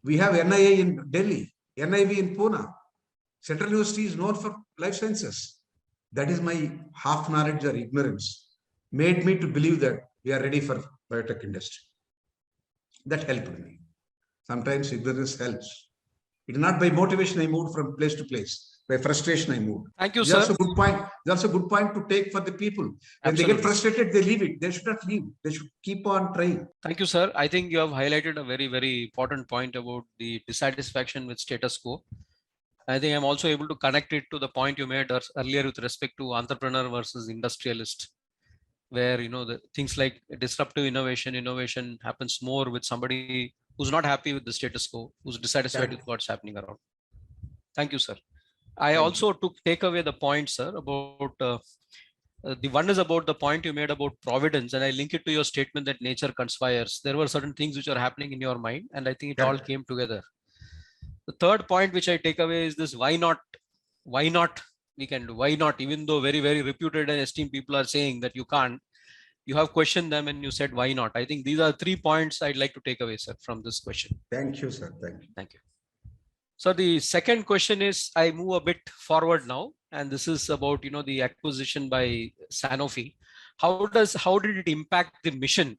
We have NIA in Delhi, NIV in Pune. Central University is known for life sciences. That is my half knowledge or ignorance made me to believe that we are ready for biotech industry. That helped me. Sometimes ignorance helps. It is not by motivation I moved from place to place. By frustration I moved.
Thank you,
It's
sir.
also a good point. It's also a good point to take for the people. When
Absolutely.
they get frustrated, they leave it. They should not leave. They should keep on trying.
Thank you, sir. I think you have highlighted a very, very important point about the dissatisfaction with status quo. I think I'm also able to connect it to the point you made earlier with respect to entrepreneur versus industrialist, where the things like disruptive innovation happens more with somebody who's not happy with the status quo, who's dissatisfied with what's happening around. Thank you, sir. I also take away the point, sir, about the one is about the point you made about providence, and I link it to your statement that nature conspires. There were certain things which are happening in your mind, and I think it all came together. The third point which I take away is this: why not? Why not? We can do. Why not? Even though very, very reputed and esteemed people are saying that you can't, you have questioned them and you said why not. I think these are 3 points I'd like to take away, sir, from this question.
Thank you, sir. Thank you.
Thank you. So the second question is, I move a bit forward now, and this is about the acquisition by Sanofi. How did it impact the mission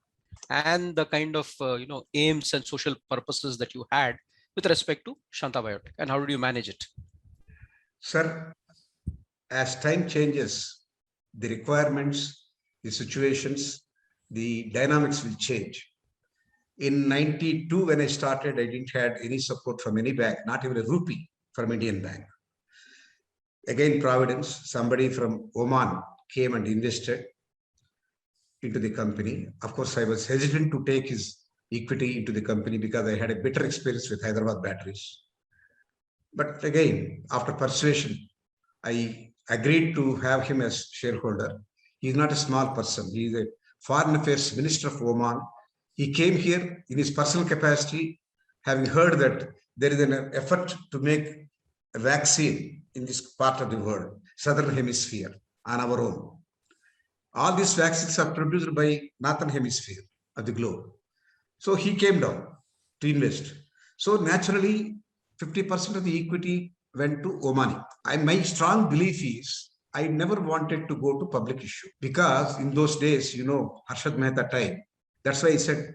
and the kind of aims and social purposes that you had with respect to Shanta Biotech, and how did you manage it?
Sir, as time changes, the requirements, the situations, the dynamics will change. In 92, when I started, I didn't have any support from any bank, not even a rupee from Indian bank. Again, Providence, somebody from Oman came and invested into the company. Of course, I was hesitant to take his equity into the company because I had a bitter experience with Hyderabad batteries. But again, after persuasion, I agreed to have him as shareholder. He's not a small person. He's a foreign affairs minister of Oman. He came here in his personal capacity, having heard that there is an effort to make a vaccine in this part of the world, southern hemisphere, on our own. All these vaccines are produced by northern hemisphere of the globe. So he came down to invest. So naturally, 50% of the equity went to Omani. My strong belief is I never wanted to go to public issue because in those days, Harshad Mehta time. That's why I said,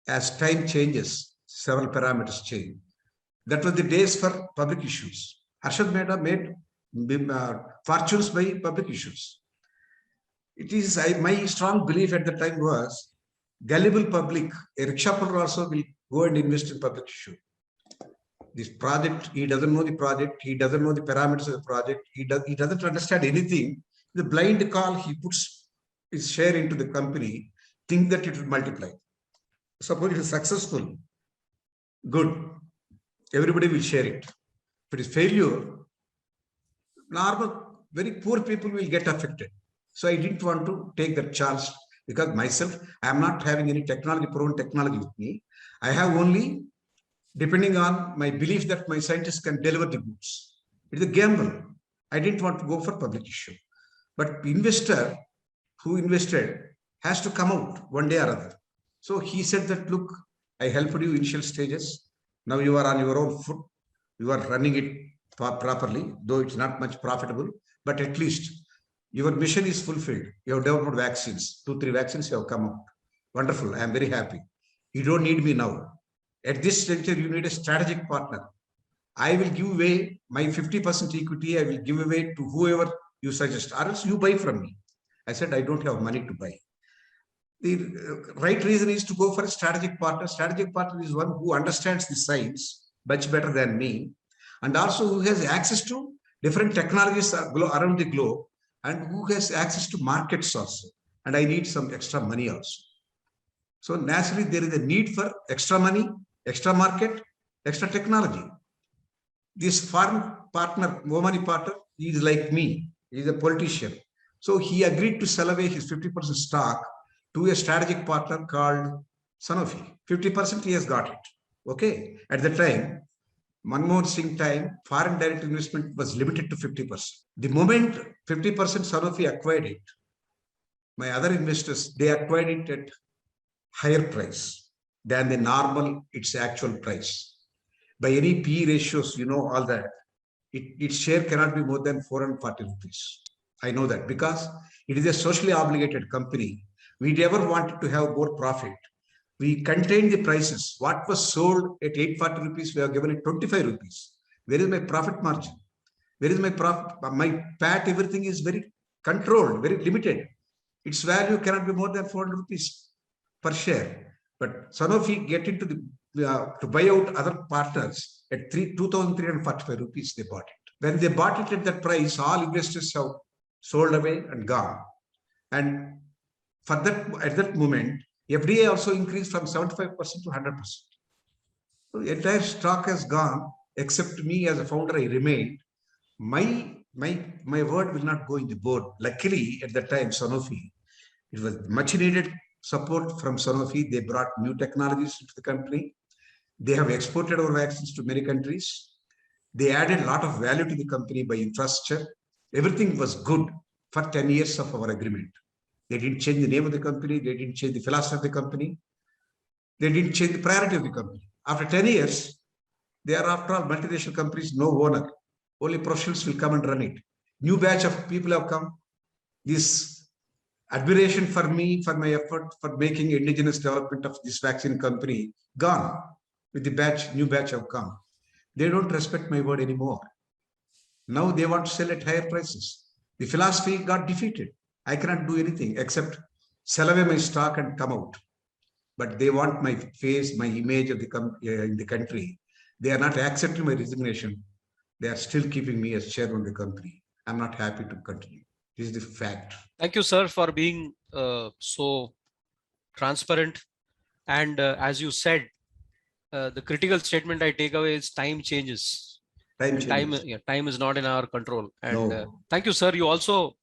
as time changes, several parameters change. That was the days for public issues. Harshad Mehta made fortunes by public issues. It is my strong belief at the time was gullible public, a rickshaw puller also will go and invest in public issue. This project, he doesn't know the project, he doesn't know the parameters of the project, he doesn't understand anything. The blind call, he puts his share into the company, think that it will multiply. Suppose it is successful, good, everybody will share it. If it is failure, normal, very poor people will get affected. So I didn't want to take that chance because myself, I am not having any proven technology with me. I have only depending on my belief that my scientists can deliver the goods. It's a gamble. I didn't want to go for public issue. But investor who invested has to come out one day or other. So he said that, look, I helped you initial stages. Now you are on your own foot. You are running it properly, though it's not much profitable, but at least your mission is fulfilled. You have developed vaccines, 2-3 vaccines you have come out. Wonderful. I am very happy. You don't need me now. At this juncture, you need a strategic partner. I will give away my 50% equity. I will give away to whoever you suggest, or else you buy from me. I said, I don't have money to buy. The right reason is to go for a strategic partner. Strategic partner is one who understands the science much better than me, and also who has access to different technologies around the globe, and who has access to markets also. And I need some extra money also. So naturally, there is a need for extra money, extra market, extra technology. This foreign partner, Omani partner, he is like me. He is a politician. So he agreed to sell away his 50% stock to a strategic partner called Sanofi. 50% he has got it. Okay. At the time, Manmohan Singh time, foreign direct investment was limited to 50%. The moment 50% Sanofi acquired it, my other investors, they acquired it at higher price than the normal, its actual price. By any P ratios, you know all that, its share cannot be more than 440 rupees. I know that because it is a socially obligated company. We never wanted to have more profit. We contained the prices. What was sold at 840 rupees, we have given it 25 rupees. Where is my profit margin? Where is my profit? My PAT, everything is very controlled, very limited. Its value cannot be more than 400 rupees per share. But Sanofi get into the to buy out other partners at 2,345 rupees, they bought it. When they bought it at that price, all investors have sold away and gone. And for that, at that moment, FDA also increased from 75% to 100%. So the entire stock has gone, except me as a founder, I remained. My word will not go in the board. Luckily, at that time, Sanofi, it was much needed support from Sanofi. They brought new technologies into the company. They have exported our vaccines to many countries. They added a lot of value to the company by infrastructure. Everything was good for 10 years of our agreement. They didn't change the name of the company. They didn't change the philosophy of the company. They didn't change the priority of the company. After 10 years, they are after all multinational companies, no owner. Only professionals will come and run it. New batch of people have come. This admiration for me, for my effort for making indigenous development of this vaccine company, gone. With the new batch have come. They don't respect my word anymore. Now they want to sell at higher prices. The philosophy got defeated. I cannot do anything except sell away my stock and come out. But they want my face, my image of in the country. They are not accepting my resignation. They are still keeping me as chairman of the company. I'm not happy to continue. This is the fact.
Thank you, sir, for being so transparent. And as you said, the critical statement I take away is time changes. Time is not in our control. And thank you, sir. You also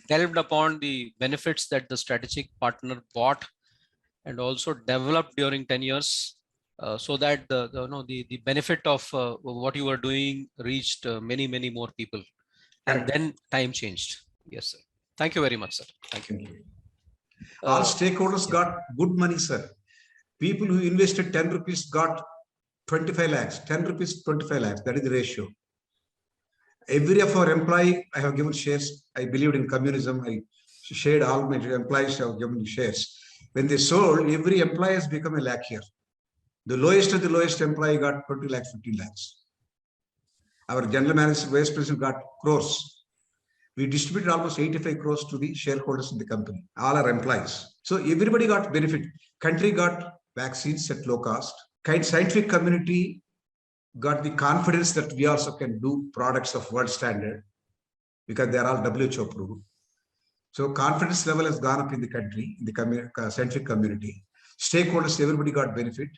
delved upon the benefits that the strategic partner bought and also developed during 10 years, so that the benefit of what you were doing reached many more people. And then time changed. Yes, sir. Thank you very much, sir. Thank you.
All stakeholders got good money, sir. People who invested 10 rupees got 25 lakhs, 10 rupees, 25 lakhs. That is the ratio. Every of our employee, I have given shares. I believed in communism. I shared all my employees have given shares. When they sold, every employee has become a lakh here. The lowest of the lowest employee got 20 lakhs, 15 lakhs. Our general manager, vice president got crores. We distributed almost 85 crores to the shareholders in the company, all our employees. So everybody got benefit. Country got vaccines at low cost. Scientific community got the confidence that we also can do products of world standard because they are all WHO approved. So confidence level has gone up in the country, in the scientific community. Stakeholders, everybody got benefit.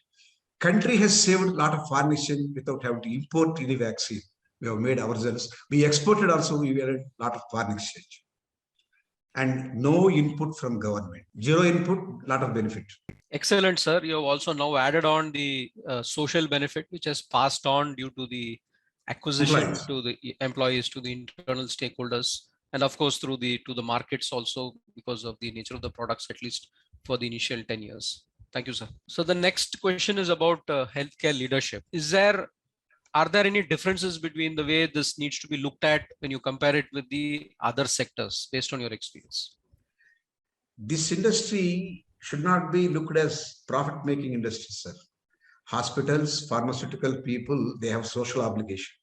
Country has saved a lot of foreign exchange without having to import any vaccine. We have made ourselves. We exported also, we had a lot of foreign exchange. and no input from government. Zero input, lot of benefit.
Excellent, sir. You have also now added on the social benefit, which has passed on due to the acquisition
Employees.
to the employees, to the internal stakeholders, and of course through the to the markets also, because of the nature of the products, at least for the initial 10 years. Thank you, sir. So the next question is about healthcare leadership. Are there any differences between the way this needs to be looked at when you compare it with the other sectors based on your experience?
This industry should not be looked as profit-making industry, sir. Hospitals, pharmaceutical people, they have social obligation.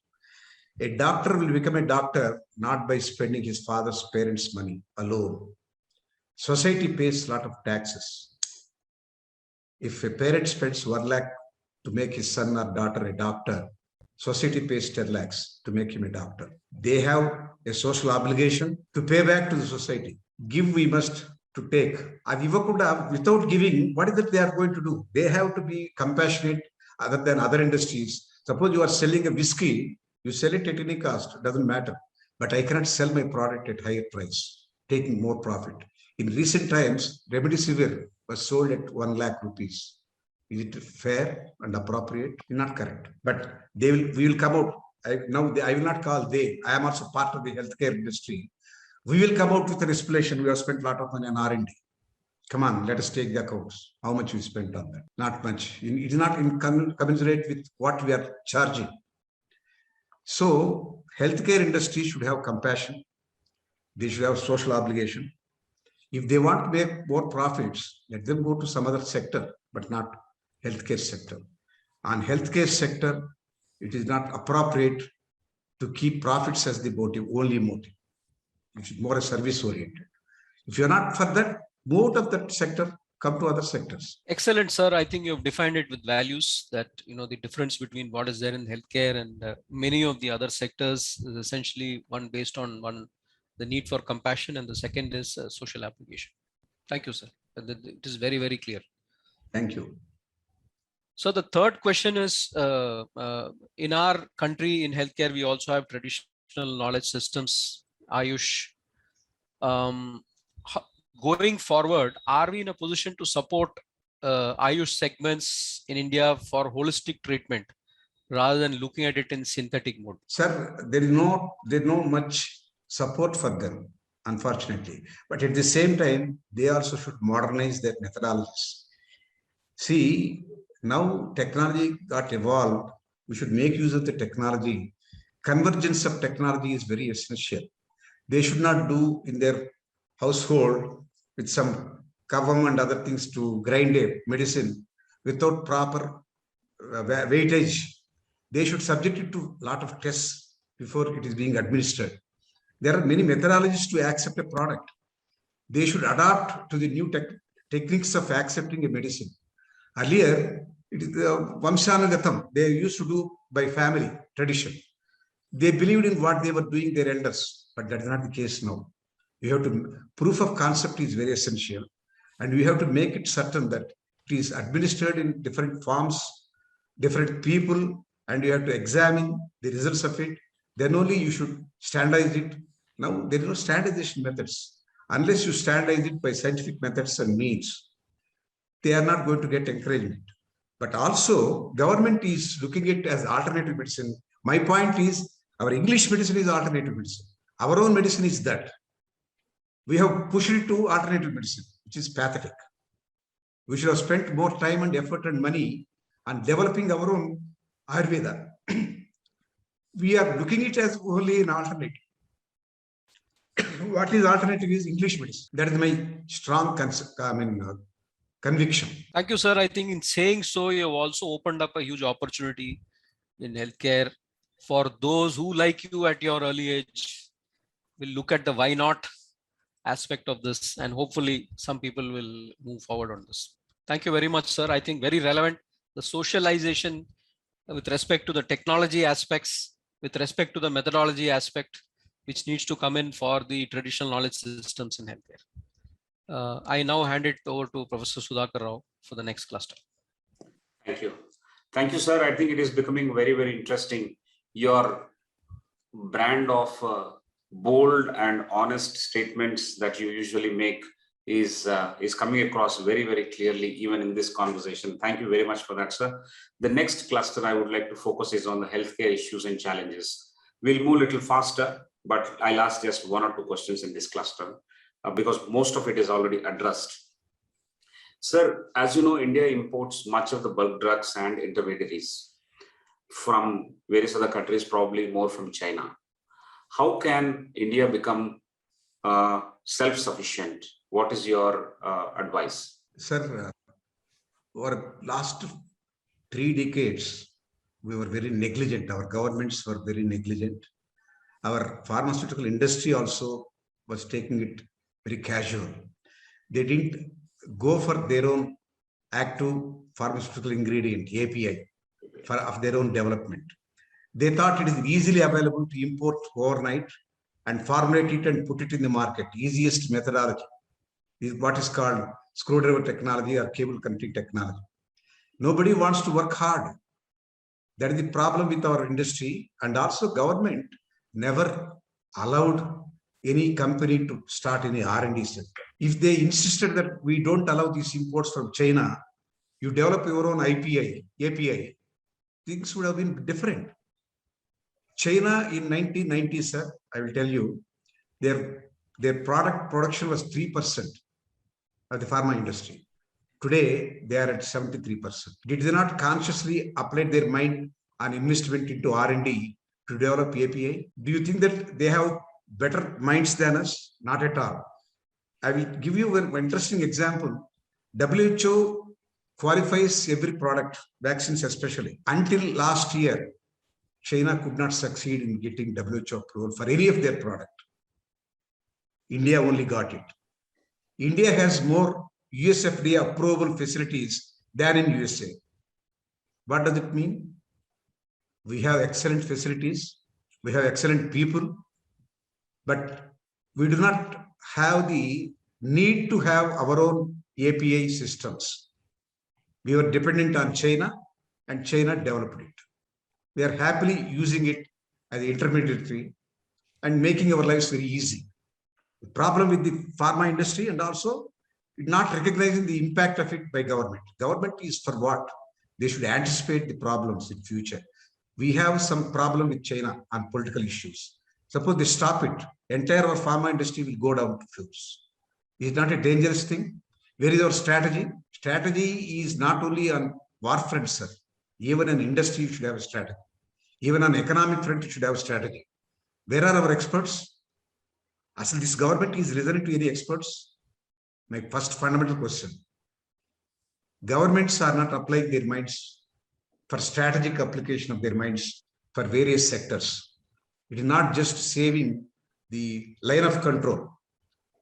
A doctor will become a doctor not by spending his father's parents' money alone. Society pays a lot of taxes. If a parent spends 1 lakh to make his son or daughter a doctor, society pays 10 lakhs to make him a doctor. They have a social obligation to pay back to the society. Give we must to take. Without giving, what is it they are going to do? They have to be compassionate other than other industries. Suppose you are selling a whiskey, you sell it at any cost, it doesn't matter. But I cannot sell my product at higher price, taking more profit. In recent times, Remdesivir was sold at 1 lakh rupees. Is it fair and appropriate? Not correct. But we will come out. I will not call they. I am also part of the healthcare industry. We will come out with an explanation. We have spent a lot of money on R&D. Come on, let us take the accounts. How much we spent on that? Not much. It is not commensurate with what we are charging. So, healthcare industry should have compassion. They should have social obligation. If they want to make more profits, let them go to some other sector, but not healthcare sector. On healthcare sector, it is not appropriate to keep profits as the only motive. It is more a service oriented. If you're not for that, move out of that sector, come to other sectors.
Excellent, sir. I think you've defined it with values that, the difference between what is there in healthcare and many of the other sectors is essentially one based on the need for compassion, and the second is social application. Thank you, sir. It is very, very clear.
Thank you.
So the third question is, in our country, in healthcare, we also have traditional knowledge systems, Ayush. Going forward, are we in a position to support Ayush segments in India for holistic treatment rather than looking at it in synthetic mode?
Sir, there is no much support for them, unfortunately. But at the same time, they also should modernize their methodologies. See, now technology got evolved. We should make use of the technology. Convergence of technology is very essential. They should not do in their household with some kavvam and other things to grind a medicine without proper weightage. They should subject it to a lot of tests before it is being administered. There are many methodologies to accept a product. They should adapt to the new techniques of accepting a medicine. Earlier, it is Vamshanagatam. They used to do by family tradition. They believed in what they were doing, their elders, but that is not the case now. You have to, proof of concept is very essential, and we have to make it certain that it is administered in different forms, different people, and you have to examine the results of it. Then only you should standardize it. Now, there is no standardization methods. Unless you standardize it by scientific methods and means, they are not going to get encouragement. But also, government is looking at it as alternative medicine. My point is, our English medicine is alternative medicine. Our own medicine is that. We have pushed it to alternative medicine, which is pathetic. We should have spent more time and effort and money on developing our own Ayurveda. We are looking at it as only an alternative. What is alternative is English medicine. That is my strong conviction.
Thank you, sir. I think in saying so, you have also opened up a huge opportunity in healthcare for those who, like you at your early age, will look at the why not aspect of this, and hopefully some people will move forward on this. Thank you very much, sir. I think very relevant. The socialization with respect to the technology aspects, with respect to the methodology aspect, which needs to come in for the traditional knowledge systems in healthcare. I now hand it over to Professor Sudhakar Rao for the next cluster.
Thank you. Thank you, sir. I think it is becoming very, very interesting. Your brand of bold and honest statements that you usually make is coming across very, very clearly, even in this conversation. Thank you very much for that, sir. The next cluster I would like to focus is on the healthcare issues and challenges. We'll move a little faster, but I'll ask just one or two questions in this cluster because most of it is already addressed. Sir, as you know, India imports much of the bulk drugs and intermediaries from various other countries, probably more from China. How can India become self-sufficient? What is your advice?
Sir, over last 3 decades, we were very negligent. Our governments were very negligent. Our pharmaceutical industry also was taking it very casual. They didn't go for their own active pharmaceutical ingredient, API, of their own development. They thought it is easily available to import overnight and formulate it and put it in the market. Easiest methodology is what is called screwdriver technology or cable connecting technology. Nobody wants to work hard. That is the problem with our industry. And also government never allowed any company to start any R&D center. If they insisted that we don't allow these imports from China, you develop your own API, things would have been different. China in 1990, sir, I will tell you, their production was 3% of the pharma industry. Today, they are at 73%. Did they not consciously apply their mind on investment into R&D to develop API? Do you think that they have better minds than us? Not at all. I will give you an interesting example. WHO qualifies every product, vaccines especially. Until last year, China could not succeed in getting WHO approval for any of their product. India only got it. India has more US FDA approval facilities than in USA. What does it mean? We have excellent facilities, we have excellent people, but we do not have the need to have our own API systems. We were dependent on China and China developed it. We are happily using it as an intermediary and making our lives very easy. The problem with the pharma industry and also not recognizing the impact of it by government. Government is for what? They should anticipate the problems in future. We have some problem with China on political issues. Suppose they stop it, entire our pharma industry will go down to fuse. Is it not a dangerous thing? Where is our strategy? Strategy is not only on war front, sir. Even an industry should have a strategy. Even on economic front, it should have a strategy. Where are our experts? As this government is listening to any experts? My first fundamental question. Governments are not applying their minds for strategic application of their minds for various sectors. It is not just saving the line of control,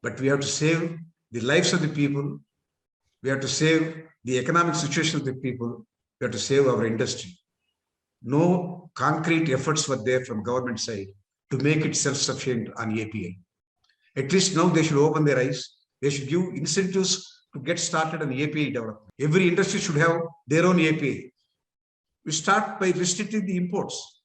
but we have to save the lives of the people. We have to save the economic situation of the people. We have to save our industry. No concrete efforts were there from government side to make it self-sufficient on API. At least now they should open their eyes. They should give incentives to get started on API development. Every industry should have their own API. We start by restricting the imports.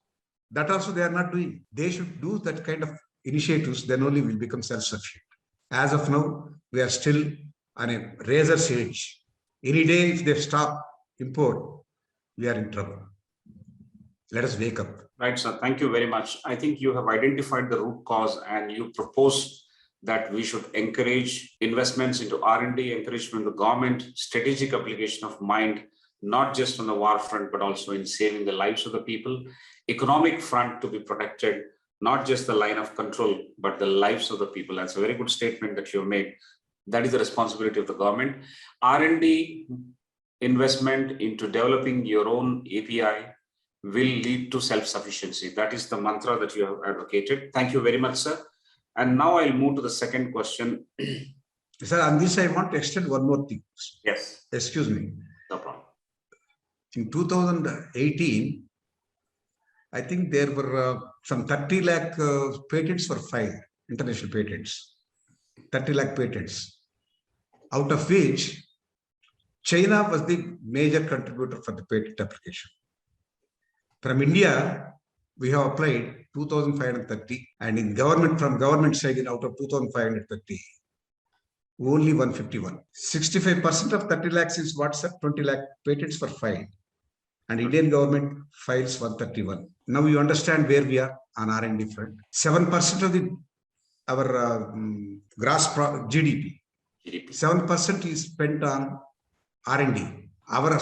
That also they are not doing. They should do that kind of initiatives, then only will become self-sufficient. As of now, we are still on a razor's edge. Any day if they stop import, we are in trouble. Let us wake up.
Right, sir. Thank you very much. I think you have identified the root cause and you propose that we should encourage investments into R&D, encouragement of the government, strategic application of mind, not just on the war front, but also in saving the lives of the people, economic front to be protected, not just the line of control, but the lives of the people. That's a very good statement that you made. That is the responsibility of the government. R&D investment into developing your own API will lead to self-sufficiency. That is the mantra that you have advocated. Thank you very much, sir. And now I'll move to the second question.
Sir, on this, I want to extend one more thing.
Yes.
Excuse me.
No problem.
In 2018, I think there were some 30 lakh patents were filed, international patents, 30 lakh patents, out of which China was the major contributor for the patent application. From India, we have applied 2,530, and in government, from government side, in out of 2,530, only 151. 65% of 30 lakhs is what's up, 20 lakh patents were filed. And Indian government files 131. Now you understand where we are on R&D front. 7% of our gross GDP. 7% is spent on R&D. Our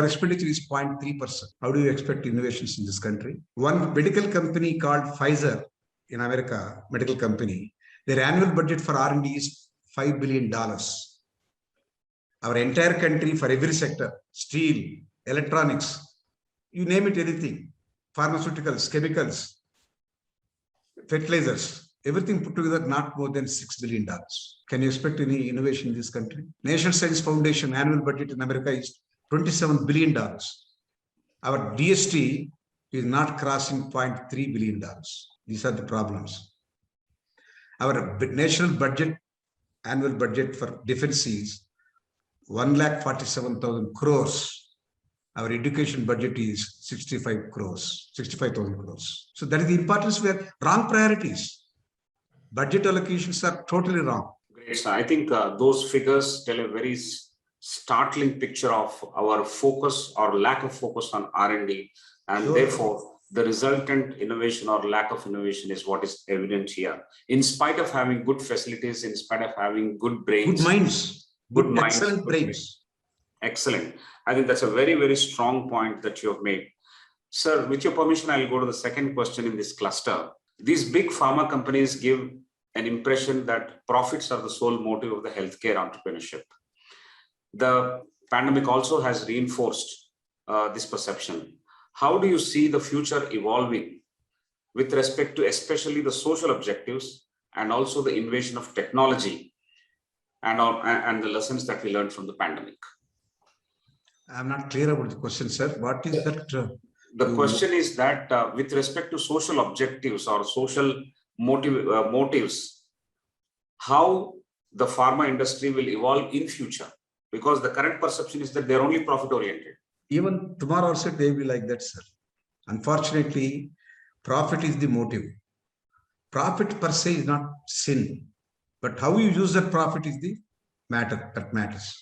expenditure is 0.3%. How do you expect innovations in this country? One medical company called Pfizer in America, medical company, their annual budget for R&D is $5 billion. Our entire country, for every sector, steel, electronics, you name it, anything, pharmaceuticals, chemicals, fertilizers, everything put together, not more than $6 billion. Can you expect any innovation in this country? National Science Foundation annual budget in America is $27 billion. Our DST is not crossing $0.3 billion. These are the problems. Our national budget, annual budget for defense is 1,47,000 crores. Our education budget is 65,000 crores. So that is the importance where wrong priorities. Budget allocations are totally wrong.
Great, sir. I think those figures tell a very startling picture of our focus or lack of focus on R&D, and therefore the resultant innovation or lack of innovation is what is evident here. In spite of having good facilities, in spite of having good brains,
good minds, excellent brains.
Excellent. I think that's a very, very strong point that you have made. Sir, with your permission, I'll go to the second question in this cluster. These big pharma companies give an impression that profits are the sole motive of the healthcare entrepreneurship. The pandemic also has reinforced this perception. How do you see the future evolving with respect to especially the social objectives and also the invasion of technology and the lessons that we learned from the pandemic?
I'm not clear about the question, sir. What is that?
The question is that with respect to social objectives or social motives, how the pharma industry will evolve in future, because the current perception is that they're only profit oriented.
Even tomorrow also they will be like that, sir. Unfortunately, profit is the motive. Profit per se is not sin, but how you use that profit is the matter that matters.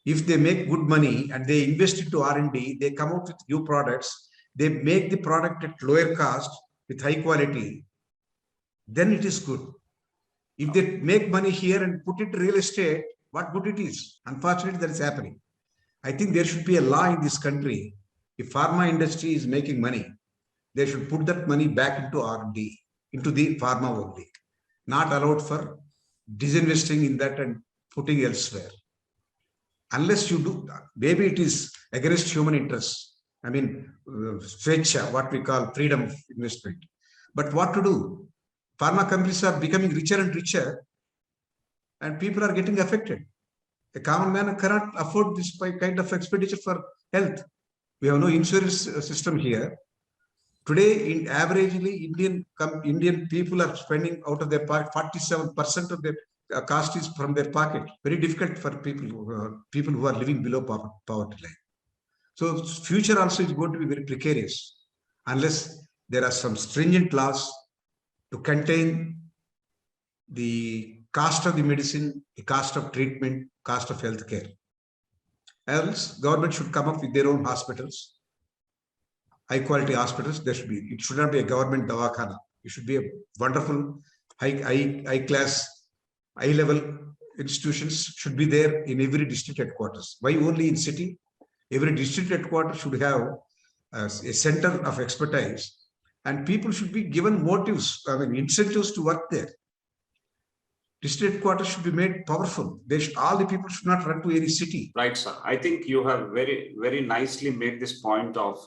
If they make good money and they invest into R&D, they come out with new products, they make the product at lower cost with high quality, then it is good. If they make money here and put it in real estate, what good it is? Unfortunately, that is happening. I think there should be a law in this country. If pharma industry is making money, they should put that money back into R&D, into the pharma only, not allowed for disinvesting in that and putting elsewhere. Unless you do, maybe it is against human interests. I mean, swecha, what we call freedom of investment. But what to do? Pharma companies are becoming richer and richer, and people are getting affected. A common man cannot afford this kind of expenditure for health. We have no insurance system here. Today, in averagely, Indian people are spending out of their pocket 47% of their cost is from their pocket. Very difficult for people who are living below poverty line. So future also is going to be very precarious unless there are some stringent laws to contain the cost of the medicine, the cost of treatment, cost of healthcare. Else, government should come up with their own hospitals, high quality hospitals. There should be. It should not be a government dawakana. It should be a wonderful high class, high level institutions should be there in every district headquarters. Why only in city? Every district headquarters should have a center of expertise, and people should be given motives, incentives to work there. District headquarters should be made powerful. All the people should not run to any city.
Right, sir. I think you have very, very nicely made this point of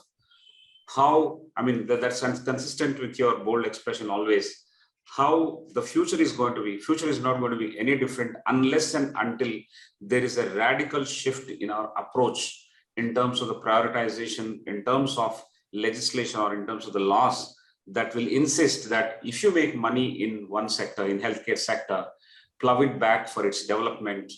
how, that's consistent with your bold expression always, how the future is going to be. Future is not going to be any different unless and until there is a radical shift in our approach in terms of the prioritization, in terms of legislation, or in terms of the laws that will insist that if you make money in one sector, in healthcare sector, plow it back for its development,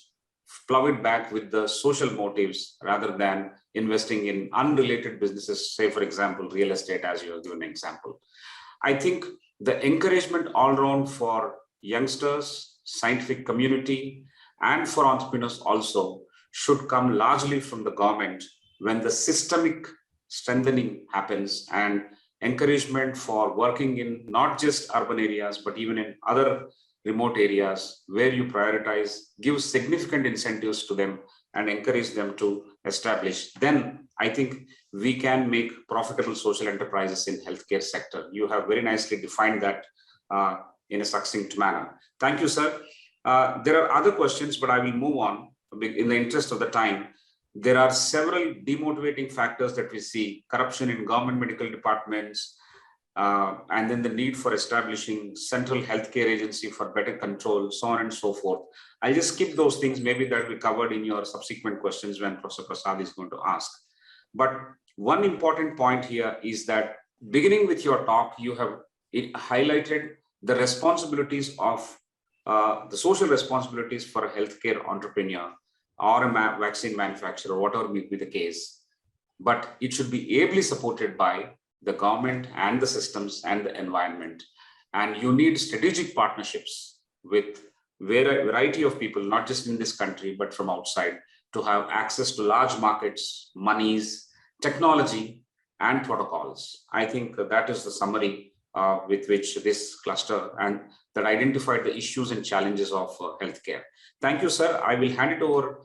plow it back with the social motives rather than investing in unrelated businesses, say, for example, real estate, as you have given an example. I think the encouragement all around for youngsters, scientific community, and for entrepreneurs also should come largely from the government when the systemic strengthening happens, and encouragement for working in not just urban areas, but even in other remote areas where you prioritize, give significant incentives to them and encourage them to establish. Then I think we can make profitable social enterprises in healthcare sector. You have very nicely defined that in a succinct manner. Thank you, sir. There are other questions, but I will move on in the interest of the time. There are several demotivating factors that we see: corruption in government medical departments, and then the need for establishing central healthcare agency for better control, so on and so forth. I'll just skip those things. Maybe that will be covered in your subsequent questions when Professor Prasad is going to ask. But one important point here is that beginning with your talk, you have highlighted the responsibilities of the social responsibilities for a healthcare entrepreneur or a vaccine manufacturer, whatever may be the case. But it should be ably supported by the government and the systems and the environment. And you need strategic partnerships with a variety of people, not just in this country, but from outside, to have access to large markets, monies, technology, and protocols. I think that is the summary with which this cluster and that identified the issues and challenges of healthcare. Thank you, sir. I will hand it over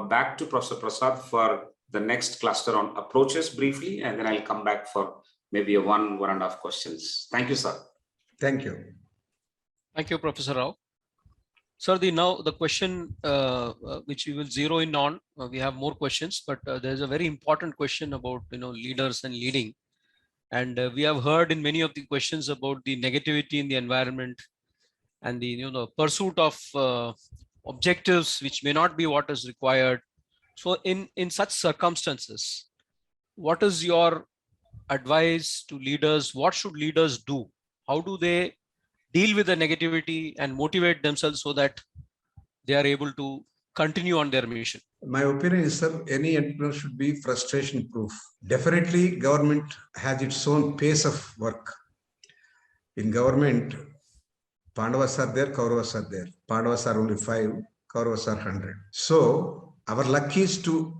back to Professor Prasad for the next cluster on approaches briefly, and then I'll come back for maybe one and a half questions. Thank you, sir.
Thank you.
Thank you, Professor Rao. Sir, now the question which we will zero in on, we have more questions, but there's a very important question about leaders and leading. And we have heard in many of the questions about the negativity in the environment and the pursuit of objectives which may not be what is required. So in such circumstances, what is your advice to leaders? What should leaders do? How do they deal with the negativity and motivate themselves so that they are able to continue on their mission?
My opinion is, sir, any entrepreneur should be frustration proof. Definitely, government has its own pace of work. In government, Pandavas are there, Kauravas are there. Pandavas are only 5, Kauravas are 100. So our luck is to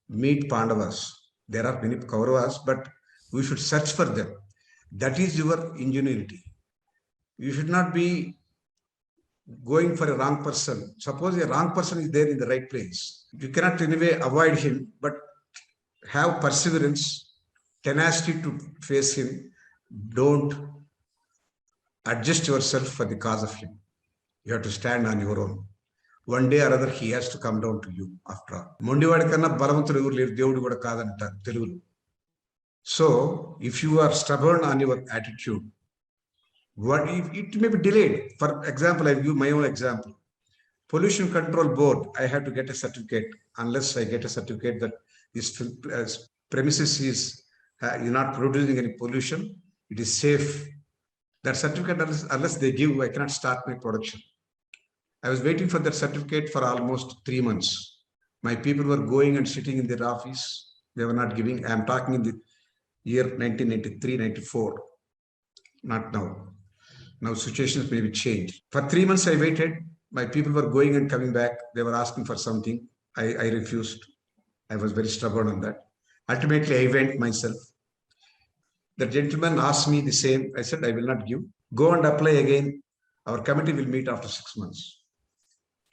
meet Pandavas. There are many Kauravas, but we should search for them. That is your ingenuity. You should not be going for a wrong person. Suppose a wrong person is there in the right place. You cannot in a way avoid him, but have perseverance, tenacity to face him. Don't adjust yourself for the cause of him. You have to stand on your own. One day or other, he has to come down to you after all. Mondivaadikanna balavantudu evaru leru, Devudu kuda kadantaru Telugulo. So, if you are stubborn on your attitude, what if it may be delayed? For example, I give my own example. Pollution Control Board, I have to get a certificate. Unless I get a certificate that this premises is not producing any pollution, it is safe. That certificate, unless they give, I cannot start my production. I was waiting for that certificate for almost 3 months. My people were going and sitting in their office. They were not giving. I am talking in the year 1993, 94. Not now. Now situations may be changed. For 3 months I waited. My people were going and coming back. They were asking for something. I refused. I was very stubborn on that. Ultimately, I went myself. The gentleman asked me the same. I said, I will not give. Go and apply again. Our committee will meet after 6 months.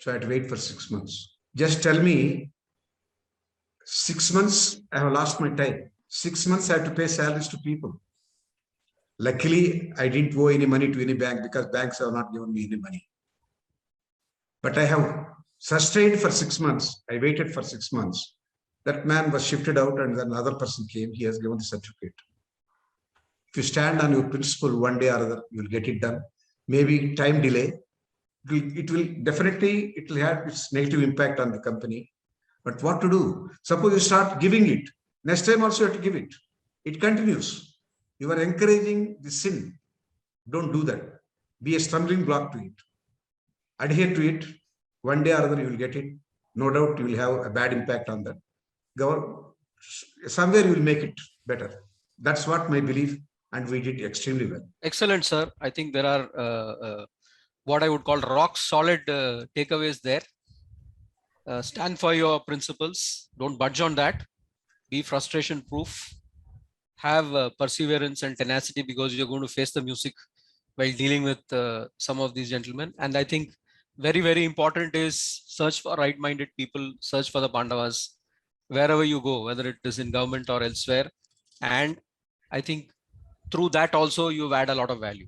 So I had to wait for 6 months. Just tell me, 6 months, I have lost my time. 6 months, I have to pay salaries to people. Luckily, I didn't owe any money to any bank because banks have not given me any money. But I have sustained for 6 months. I waited for 6 months. That man was shifted out and then another person came. He has given the certificate. If you stand on your principle, one day or other, you will get it done. Maybe time delay. It will definitely, it will have its negative impact on the company. But what to do? Suppose you start giving it. Next time also you have to give it. It continues. You are encouraging the sin. Don't do that. Be a stumbling block to it. Adhere to it. One day or other you will get it. No doubt you will have a bad impact on that. Somewhere you will make it better. That's what my belief. and we did extremely well.
Excellent, sir. I think there are what I would call rock solid takeaways there. Stand for your principles. Don't budge on that. Be frustration proof. Have perseverance and tenacity, because you're going to face the music while dealing with some of these gentlemen. And I think very, very important is search for right-minded people, search for the Pandavas wherever you go, whether it is in government or elsewhere. And I think through that also you've added a lot of value.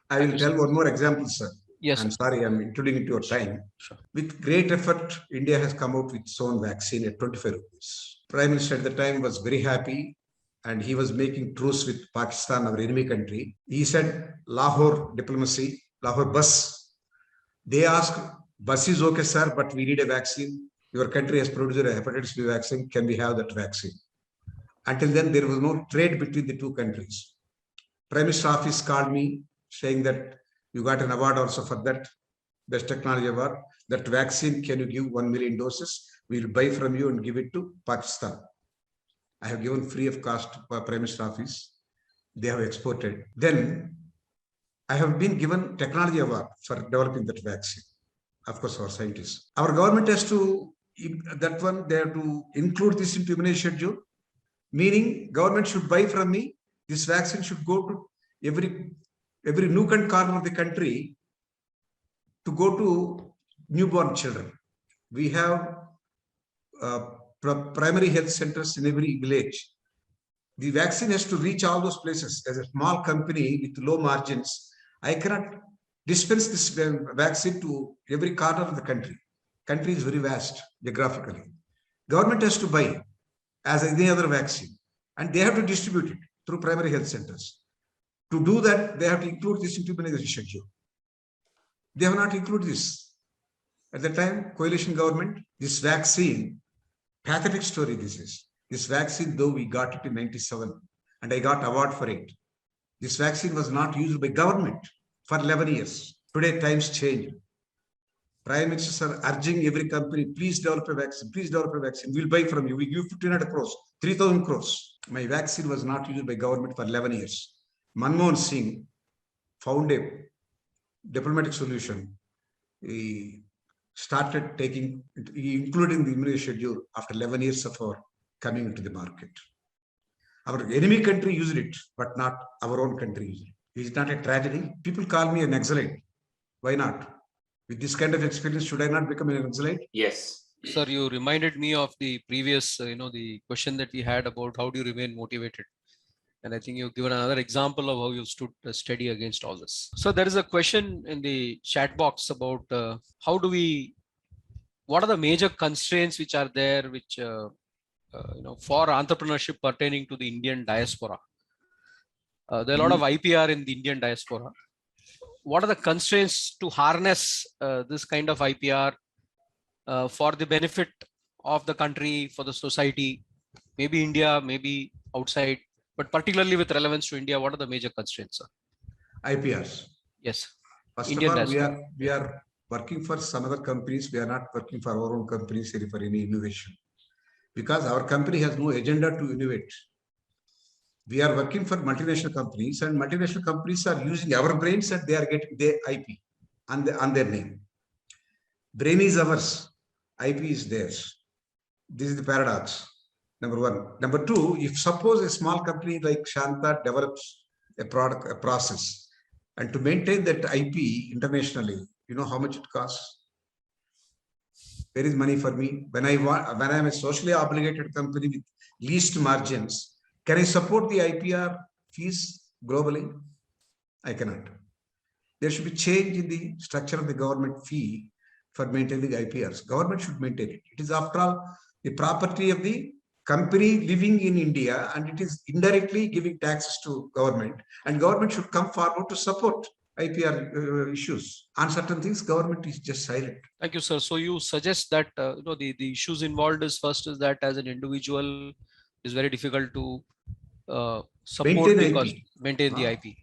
I will tell one more example, sir.
Yes,
I'm
sir.
sorry, I'm intruding into your time.
Sure.
With great effort, India has come out with its own vaccine at 25 rupees. Prime Minister at the time was very happy, and he was making truce with Pakistan, our enemy country. He said, Lahore diplomacy, Lahore bus. They asked, bus is okay, sir, but we need a vaccine. Your country has produced a hepatitis B vaccine. Can we have that vaccine? Until then, there was no trade between the two countries. Prime Minister office called me saying that you got an award also for that, best technology award. That vaccine, can you give 1 million doses? We'll buy from you and give it to Pakistan. I have given free of cost to Prime Minister office. They have exported. Then I have been given technology award for developing that vaccine. Of course, our scientists. Our government has to, that one, they have to include this into immunization schedule, meaning government should buy from me. This vaccine should go to every nook and corner of the country to go to newborn children. We have primary health centers in every village. The vaccine has to reach all those places. As a small company with low margins, I cannot dispense this vaccine to every corner of the country. Country is very vast geographically. Government has to buy as any other vaccine, and they have to distribute it through primary health centers. To do that, they have to include this into immunization schedule. They have not included this. At the time, coalition government, this vaccine, pathetic story this is. This vaccine, though we got it in 97, and I got award for it. This vaccine was not used by government for 11 years. Today, times changed. Prime Ministers are urging every company, please develop a vaccine, please develop a vaccine. We'll buy from you. We give 1,500 crores, 3,000 crores. My vaccine was not used by government for 11 years. Manmohan Singh found a diplomatic solution. He started taking, including the immunization schedule after 11 years of our coming into the market. Our enemy country used it, but not our own country used it. Is it not a tragedy? People call me an exilite. Why not? With this kind of experience, should I not become an exilite?
Yes.
Sir, you reminded me of the previous, the question that we had about how do you remain motivated? And I think you've given another example of how you stood steady against all this. So there is a question in the chat box about what are the major constraints which are there, which, for entrepreneurship pertaining to the Indian diaspora? There are a lot of IPR in the Indian diaspora. What are the constraints to harness this kind of IPR for the benefit of the country, for the society, maybe India, maybe outside, but particularly with relevance to India? What are the major constraints, sir?
IPRs.
Yes.
First
Indian
of all,
diaspora.
we are working for some other companies. We are not working for our own companies for any innovation, because our company has no agenda to innovate. We are working for multinational companies, and multinational companies are using our brains, and they are getting their IP on their name. Brain is ours, IP is theirs. This is the paradox. Number one. Number two, if suppose a small company like Shanta develops a product, a process, and to maintain that IP internationally, you know how much it costs? There is money for me. When I am a socially obligated company with least margins, can I support the IPR fees globally? I cannot. There should be change in the structure of the government fee for maintaining the IPRs. Government should maintain it. It is, after all, the property of the company living in India, and it is indirectly giving taxes to government, and government should come forward to support IPR issues. On certain things, government is just silent.
Thank you, sir. So you suggest that the issues involved is, first is that as an individual, it's very difficult to support maintain the IP,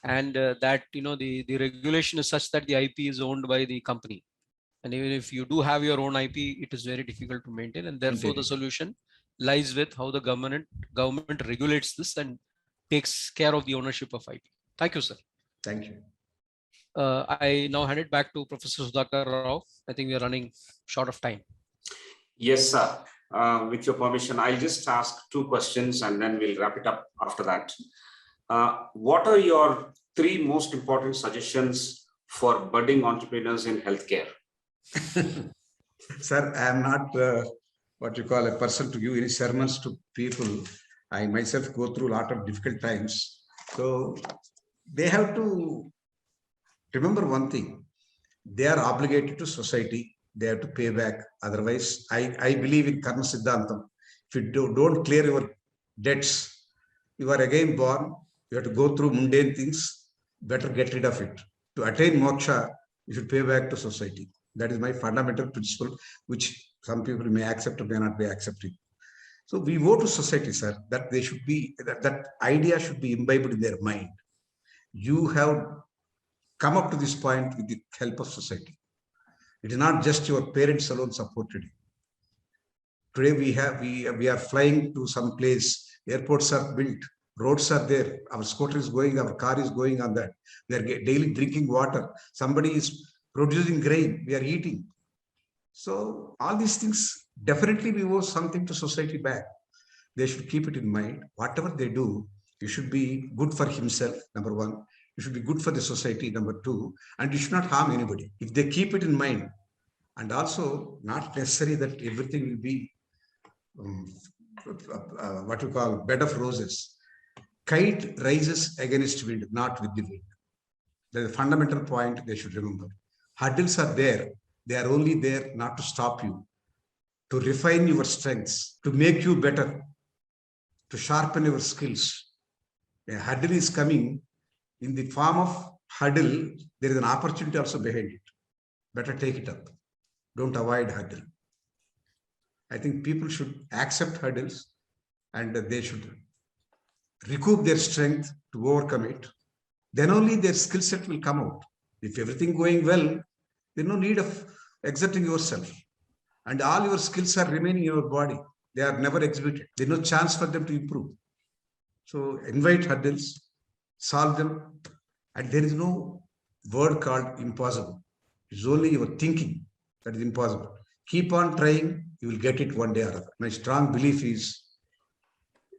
and that the regulation is such that the IP is owned by the company, and even if you do have your own IP, it is very difficult to maintain, and therefore the solution lies with how the government regulates this and takes care of the ownership of IP. Thank you, sir.
Thank you.
I now hand it back to Professor Sudhakar Rao. I think we are running short of time.
Yes, sir. With your permission, I'll just ask 2 questions and then we'll wrap it up after that. What are your 3 most important suggestions for budding entrepreneurs in healthcare?
Sir, I am not what you call a person to give any sermons to people. I myself go through a lot of difficult times. So they have to remember one thing. They are obligated to society. They have to pay back. Otherwise, I believe in Karma Siddhantam. If you don't clear your debts, you are again born. You have to go through mundane things. Better get rid of it. To attain moksha, you should pay back to society. That is my fundamental principle, which some people may accept or may not be accepting. So we owe to society, sir, that they should be that idea should be imbibed in their mind. You have come up to this point with the help of society. It is not just your parents alone supported you. Today we are flying to some place. Airports are built, roads are there. Our scooter is going, our car is going on that. We are daily drinking water. Somebody is producing grain. We are eating. So all these things definitely we owe something to society back. They should keep it in mind. Whatever they do, you should be good for himself. Number 1. You should be good for the society, number 2, and you should not harm anybody. If they keep it in mind, and also not necessary that everything will be what you call bed of roses. Kite rises against wind, not with the wind. That is a fundamental point they should remember. Hurdles are there. They are only there not to stop you, to refine your strengths, to make you better, to sharpen your skills. A hurdle is coming. In the form of hurdle, there is an opportunity also behind it. Better take it up. Don't avoid hurdle. I think people should accept hurdles and they should recoup their strength to overcome it. Then only their skill set will come out. If everything going well, there's no need of exerting yourself. And all your skills are remaining in your body. They are never exhibited. There's no chance for them to improve. So invite hurdles, solve them, and there is no word called impossible. It's only your thinking that is impossible. Keep on trying, you will get it one day or other. My strong belief is,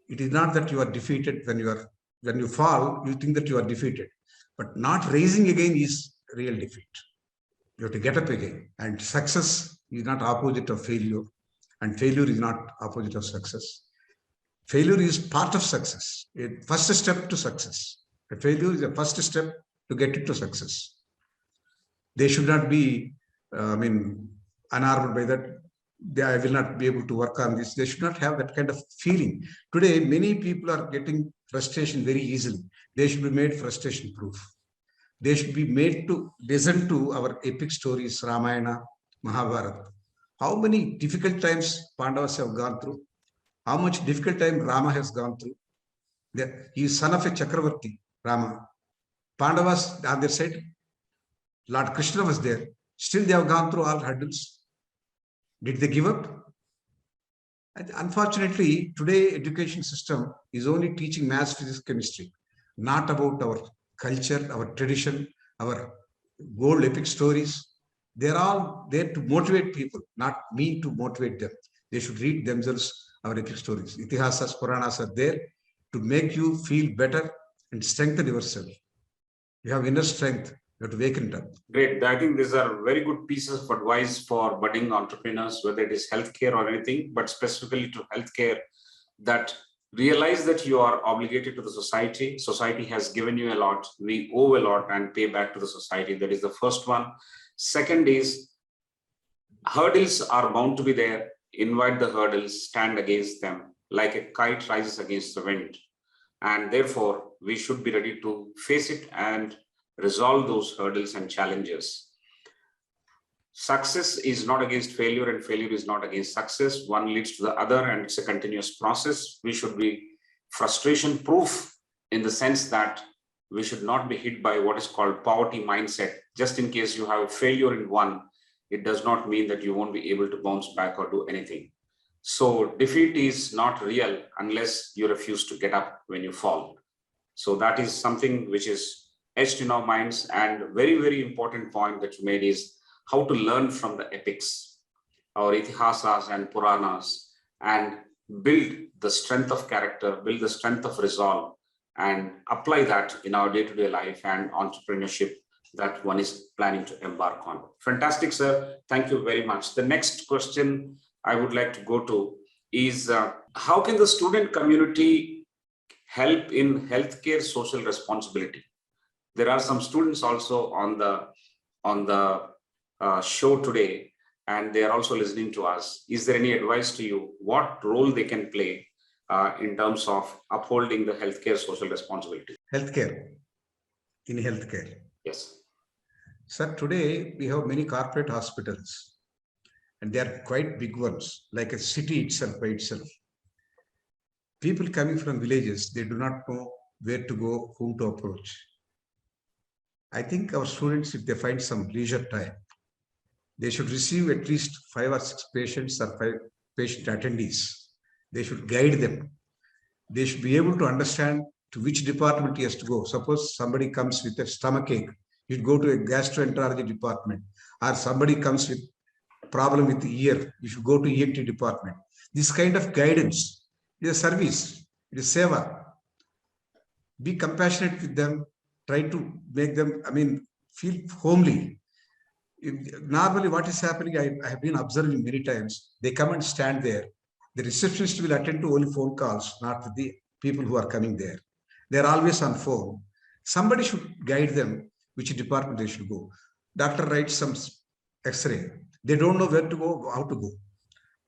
it is not that you are defeated when you fall, you think that you are defeated. But not raising again is real defeat. You have to get up again. And success is not opposite of failure. And failure is not opposite of success. Failure is part of success. A first step to success. A failure is a first step to get it to success. They should not be, unarmed by that. I will not be able to work on this. They should not have that kind of feeling. Today, many people are getting frustration very easily. They should be made frustration proof. They should be made to listen to our epic stories, Ramayana, Mahabharata. How many difficult times Pandavas have gone through? How much difficult time Rama has gone through? He is son of a Chakravarti, Rama. Pandavas on their side, Lord Krishna was there. Still they have gone through all hurdles. Did they give up? And unfortunately, today education system is only teaching maths, physics, chemistry, not about our culture, our tradition, our old epic stories. They're all there to motivate people, not me to motivate them. They should read themselves our epic stories. Itihasas, Puranas are there to make you feel better and strengthen yourself. You have inner strength. You have to waken it up.
Great. I think these are very good pieces of advice for budding entrepreneurs, whether it is healthcare or anything, but specifically to healthcare, that realize that you are obligated to the society. Society has given you a lot. We owe a lot and pay back to the society. That is the first one. Second is, hurdles are bound to be there. Invite the hurdles, stand against them, like a kite rises against the wind. And therefore, we should be ready to face it and resolve those hurdles and challenges. Success is not against failure and failure is not against success. One leads to the other and it's a continuous process. We should be frustration proof in the sense that we should not be hit by what is called poverty mindset. Just in case you have a failure in one, it does not mean that you won't be able to bounce back or do anything. So defeat is not real unless you refuse to get up when you fall. So that is something which is etched in our minds. And very, very important point that you made is how to learn from the epics, our itihasas and puranas, and build the strength of character, build the strength of resolve, and apply that in our day-to-day life and entrepreneurship that one is planning to embark on. Fantastic, sir. Thank you very much. The next question I would like to go to is how can the student community help in healthcare social responsibility? There are some students also on the show today, and they are also listening to us. Is there any advice to you what role they can play in terms of upholding the healthcare social responsibility?
Healthcare, in healthcare.
Yes.
Sir, today we have many corporate hospitals, and they are quite big ones, like a city itself by itself. People coming from villages, they do not know where to go, whom to approach. I think our students, if they find some leisure time, they should receive at least 5 or 6 patients or 5 patient attendees. They should guide them. They should be able to understand to which department he has to go. Suppose somebody comes with a stomach ache, you go to a gastroenterology department, or somebody comes with problem with the ear, you should go to ENT department. This kind of guidance is a service, it is seva. Be compassionate with them, try to make them, feel homely. Normally what is happening, I have been observing many times, they come and stand there. The receptionist will attend to only phone calls, not with the people who are coming there. They're always on phone. Somebody should guide them which department they should go. Doctor writes some x-ray. They don't know where to go, how to go.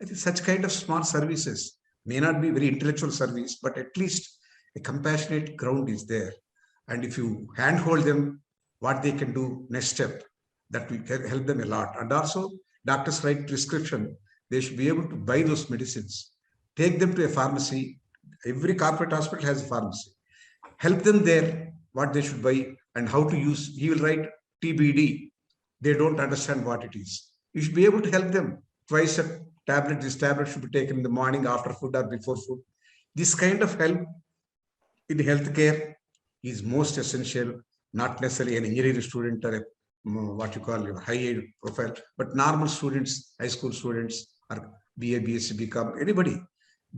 I think such kind of small services may not be very intellectual service, but at least a compassionate ground is there. And if you handhold them, what they can do next step, that will help them a lot. And also, doctors write prescription. They should be able to buy those medicines. Take them to a pharmacy. Every corporate hospital has a pharmacy. Help them there, what they should buy and how to use. He will write TBD. They don't understand what it is. You should be able to help them. Twice a tablet, this tablet should be taken in the morning, after food or before food. This kind of help in healthcare is most essential, not necessarily an engineering student or a, what you call a high profile, but normal students, high school students, or BA, BSc, BCom, anybody.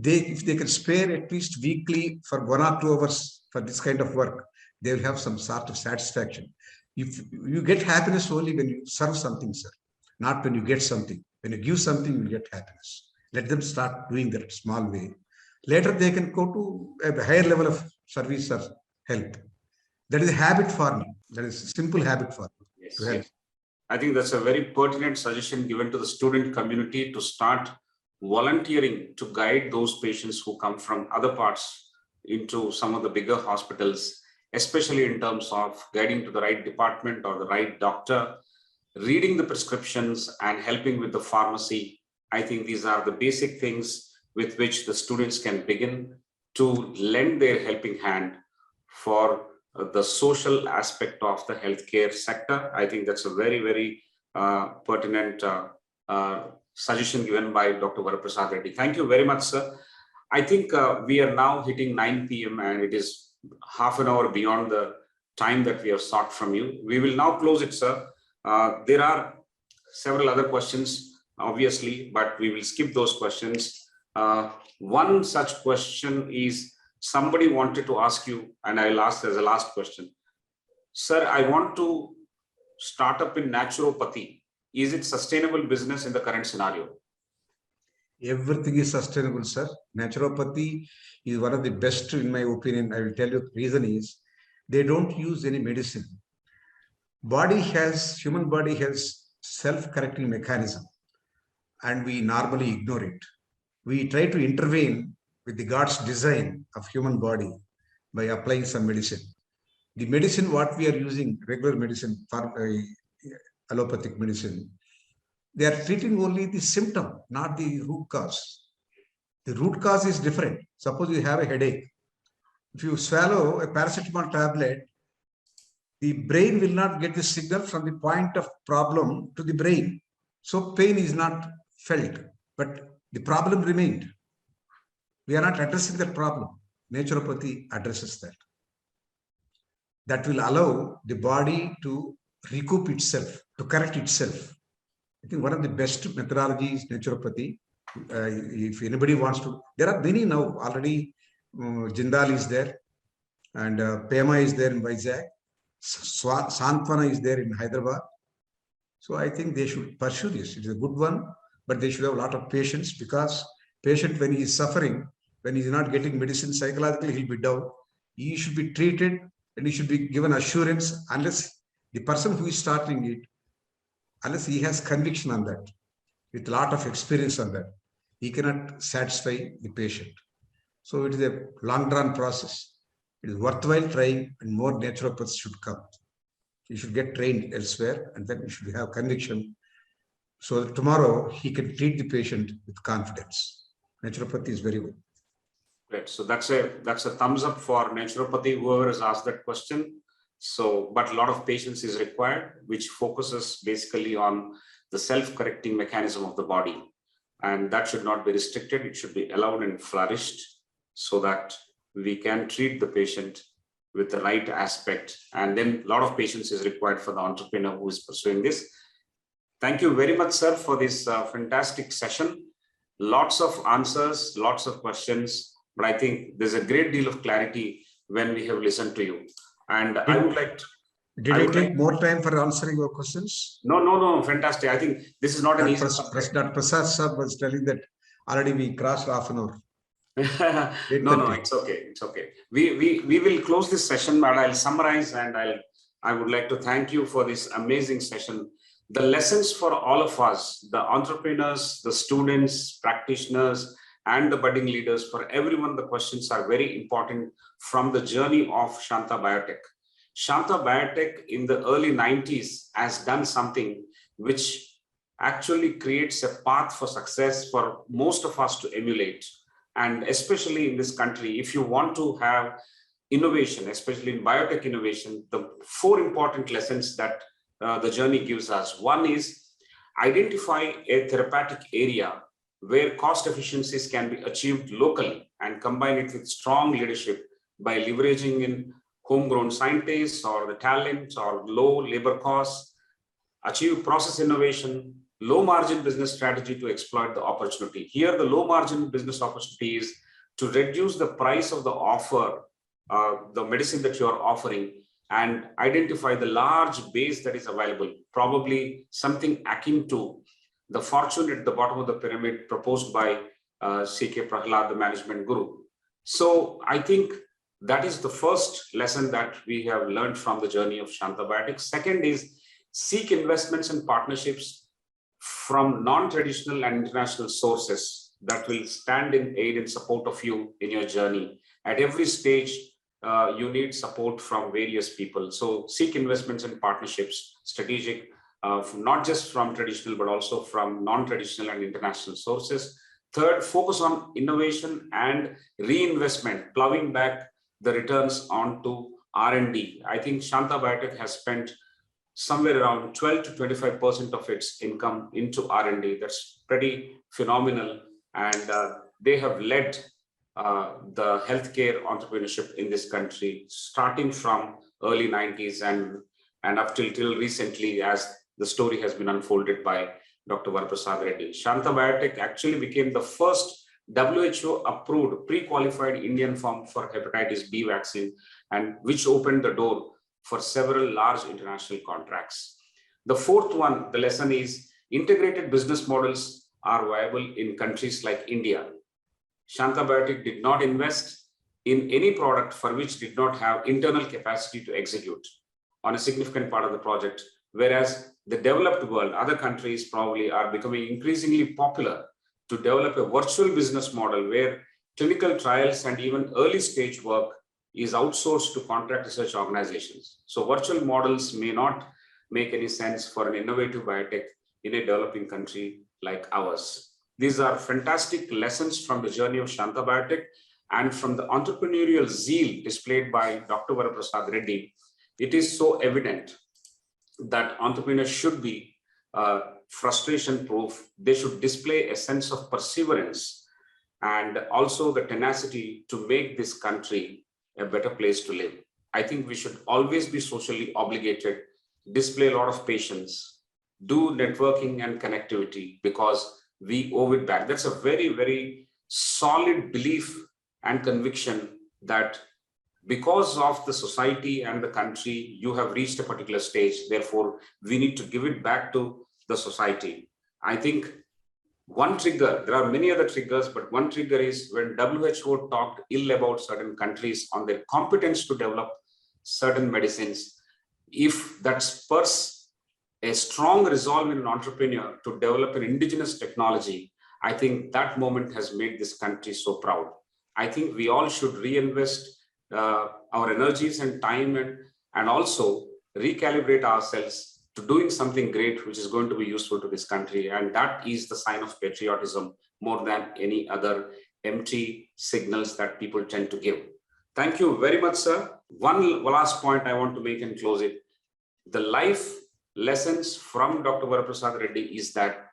If they can spare at least weekly for 1 or 2 hours for this kind of work, they will have some sort of satisfaction. If you get happiness only when you serve something, sir, not when you get something. When you give something, you get happiness. Let them start doing that small way. Later, they can go to a higher level of service or help. That is a habit for me. That is a simple habit for me.
Yes,
To help.
yes. I think that's a very pertinent suggestion given to the student community to start volunteering to guide those patients who come from other parts into some of the bigger hospitals, especially in terms of guiding to the right department or the right doctor, reading the prescriptions and helping with the pharmacy. I think these are the basic things with which the students can begin to lend their helping hand for the social aspect of the healthcare sector. I think that's a very, very pertinent suggestion given by Dr. Varaprasad Reddy. Thank you very much, sir. I think we are now hitting 9 p.m. and it is half an hour beyond the time that we have sought from you. We will now close it, sir. There are several other questions, obviously, but we will skip those questions. One such question is, somebody wanted to ask you, and I'll ask as a last question. Sir, I want to start up in naturopathy. Is it sustainable business in the current scenario?
Everything is sustainable, sir. Naturopathy is one of the best, in my opinion. I will tell you the reason is they don't use any medicine. Human body has self-correcting mechanism, and we normally ignore it. We try to intervene with the God's design of human body by applying some medicine. The medicine what we are using, regular medicine, allopathic medicine, they are treating only the symptom, not the root cause. The root cause is different. Suppose you have a headache. If you swallow a paracetamol tablet, the brain will not get the signal from the point of problem to the brain. So pain is not felt, but the problem remained. We are not addressing that problem. Naturopathy addresses that. that will allow the body to recoup itself, to correct itself. I think one of the best methodologies is naturopathy. If anybody wants to, there are many now already. Jindal is there, and Pema is there in Vizag. Santwana is there in Hyderabad. So I think they should pursue this. It is a good one, but they should have a lot of patience, because patient, when he is suffering, when he is not getting medicine, psychologically he'll be down. He should be treated and he should be given assurance, unless the person who is starting it, unless he has conviction on that, with a lot of experience on that, he cannot satisfy the patient. So it is a long drawn process. It is worthwhile trying, and more naturopaths should come. You should get trained elsewhere, and then you should have conviction, so that tomorrow he can treat the patient with confidence. Naturopathy is very good.
Great. So that's a thumbs up for naturopathy, whoever has asked that question. So, but a lot of patience is required, which focuses basically on the self-correcting mechanism of the body. And that should not be restricted. It should be allowed and flourished, so that we can treat the patient with the right aspect. And then a lot of patience is required for the entrepreneur who is pursuing this. Thank you very much, sir, for this fantastic session. Lots of answers, lots of questions, but I think there's a great deal of clarity when we have listened to you. And I would like to...
Did I take more time for answering your questions?
No, fantastic. I think this is not an easy
subject. Dr. Prasad sir was telling that already we crossed half an hour.
No, it's okay. We will close this session, but I'll summarize, and I would like to thank you for this amazing session. The lessons for all of us, the entrepreneurs, the students, practitioners, and the budding leaders, for everyone, the questions are very important from the journey of Shanta Biotech. Shanta Biotech in the early 90s has done something which actually creates a path for success for most of us to emulate. And especially in this country, if you want to have innovation, especially in biotech innovation, the 4 important lessons that the journey gives us. One is identify a therapeutic area where cost efficiencies can be achieved locally, and combine it with strong leadership by leveraging in homegrown scientists or the talent or low labor costs, achieve process innovation, low margin business strategy to exploit the opportunity. Here, the low margin business opportunity is to reduce the price of the offer, the medicine that you are offering, and identify the large base that is available, probably something akin to the fortune at the bottom of the pyramid proposed by C.K. Prahalad, the management guru. So I think that is the first lesson that we have learned from the journey of Shanta Biotech. Second is seek investments and partnerships from non-traditional and international sources that will stand in aid and support of you in your journey. At every stage, you need support from various people. So seek investments and partnerships, strategic, not just from traditional, but also from non-traditional and international sources. Third, focus on innovation and reinvestment, plowing back the returns onto R&D. I think Shanta Biotech has spent somewhere around 12 to 25% of its income into R&D. That's pretty phenomenal. And they have led the healthcare entrepreneurship in this country, starting from early 90s and up till recently, as the story has been unfolded by Dr. Varaprasad Reddy. Shanta Biotech actually became the first WHO approved pre-qualified Indian firm for hepatitis B vaccine, and which opened the door for several large international contracts. The fourth one, the lesson is integrated business models are viable in countries like India. Shanta Biotech did not invest in any product for which did not have internal capacity to execute on a significant part of the project, whereas the developed world, other countries probably are becoming increasingly popular to develop a virtual business model where clinical trials and even early stage work is outsourced to contract research organizations. So virtual models may not make any sense for an innovative biotech in a developing country like ours. These are fantastic lessons from the journey of Shanta Biotech and from the entrepreneurial zeal displayed by Dr. Varaprasad Reddy. It is so evident that entrepreneurs should be frustration proof. They should display a sense of perseverance and also the tenacity to make this country a better place to live. I think we should always be socially obligated, display a lot of patience, do networking and connectivity because we owe it back. That's a very, very solid belief and conviction that because of the society and the country, you have reached a particular stage. Therefore, we need to give it back to the society. I think one trigger, there are many other triggers, but one trigger is when WHO talked ill about certain countries on their competence to develop certain medicines. If that spurs a strong resolve in an entrepreneur to develop an indigenous technology, I think that moment has made this country so proud. I think we all should reinvest our energies and time and also recalibrate ourselves to doing something great, which is going to be useful to this country. And that is the sign of patriotism more than any other empty signals that people tend to give. Thank you very much, sir. One last point I want to make and close it. The life lessons from Dr. Varaprasad Reddy is that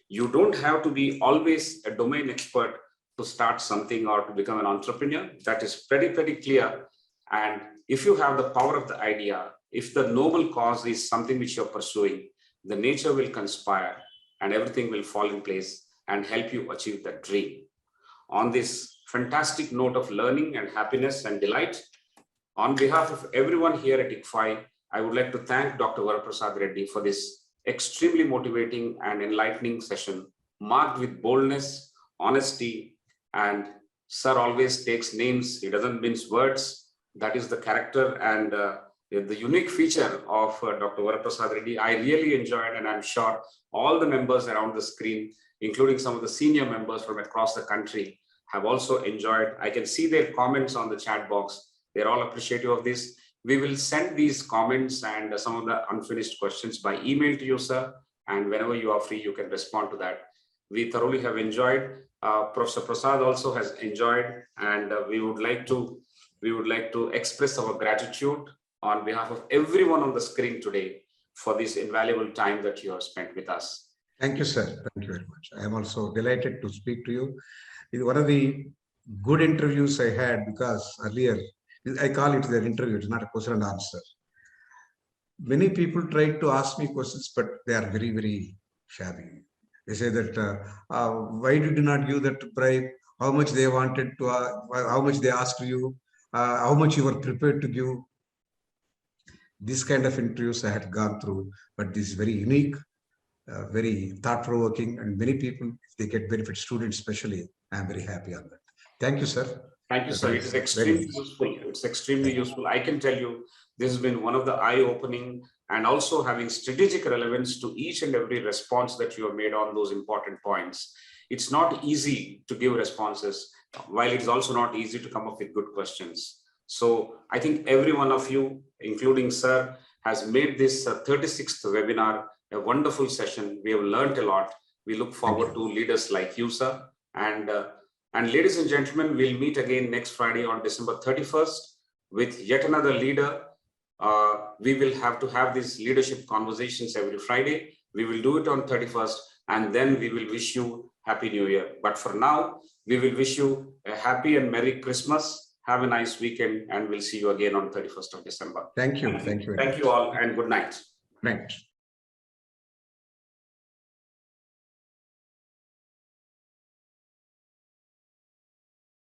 you don't have to be always a domain expert to start something or to become an entrepreneur. That is pretty clear. And if you have the power of the idea, if the noble cause is something which you're pursuing, the nature will conspire and everything will fall in place and help you achieve that dream. On this fantastic note of learning and happiness and delight, on behalf of everyone here at ICFI, I would like to thank Dr. Varaprasad Reddy for this extremely motivating and enlightening session, marked with boldness, honesty, and sir always takes names. He doesn't mince words. That is the character and the unique feature of Dr. Varaprasad Reddy. I really enjoyed, and I'm sure all the members around the screen, including some of the senior members from across the country, have also enjoyed. I can see their comments on the chat box. They're all appreciative of this. We will send these comments and some of the unfinished questions by email to you, sir. And whenever you are free, you can respond to that. We thoroughly have enjoyed. Professor Prasad also has enjoyed, and we would like to express our gratitude on behalf of everyone on the screen today for this invaluable time that you have spent with us.
Thank you, sir. Thank you very much. I am also delighted to speak to you. It's one of the good interviews I had, because earlier, I call it an interview, it's not a question and answer. Many people try to ask me questions, but they are very, very shabby. They say that, why did you not give that bribe? How much they wanted to, how much they asked you, how much you were prepared to give. This kind of interviews I had gone through, but this is very unique, very thought-provoking, and many people, if they get benefit, students especially, I am very happy on that. Thank you, sir.
Thank you, sir. It is extremely useful. It's extremely useful. I can tell you, this has been one of the eye-opening and also having strategic relevance to each and every response that you have made on those important points. It's not easy to give responses, while it's also not easy to come up with good questions. So I think every one of you, including sir, has made this 36th webinar a wonderful session. We have learned a lot. We look forward to leaders like you, sir. And ladies and gentlemen, we'll meet again next Friday on December 31st with yet another leader. We will have to have these leadership conversations every Friday. We will do it on 31st, and then we will wish you Happy New Year. But for now, we will wish you a happy and Merry Christmas. Have a nice weekend, and we'll see you again on 31st of December.
Thank you. Thank you.
Thank you all, and good night.
Right.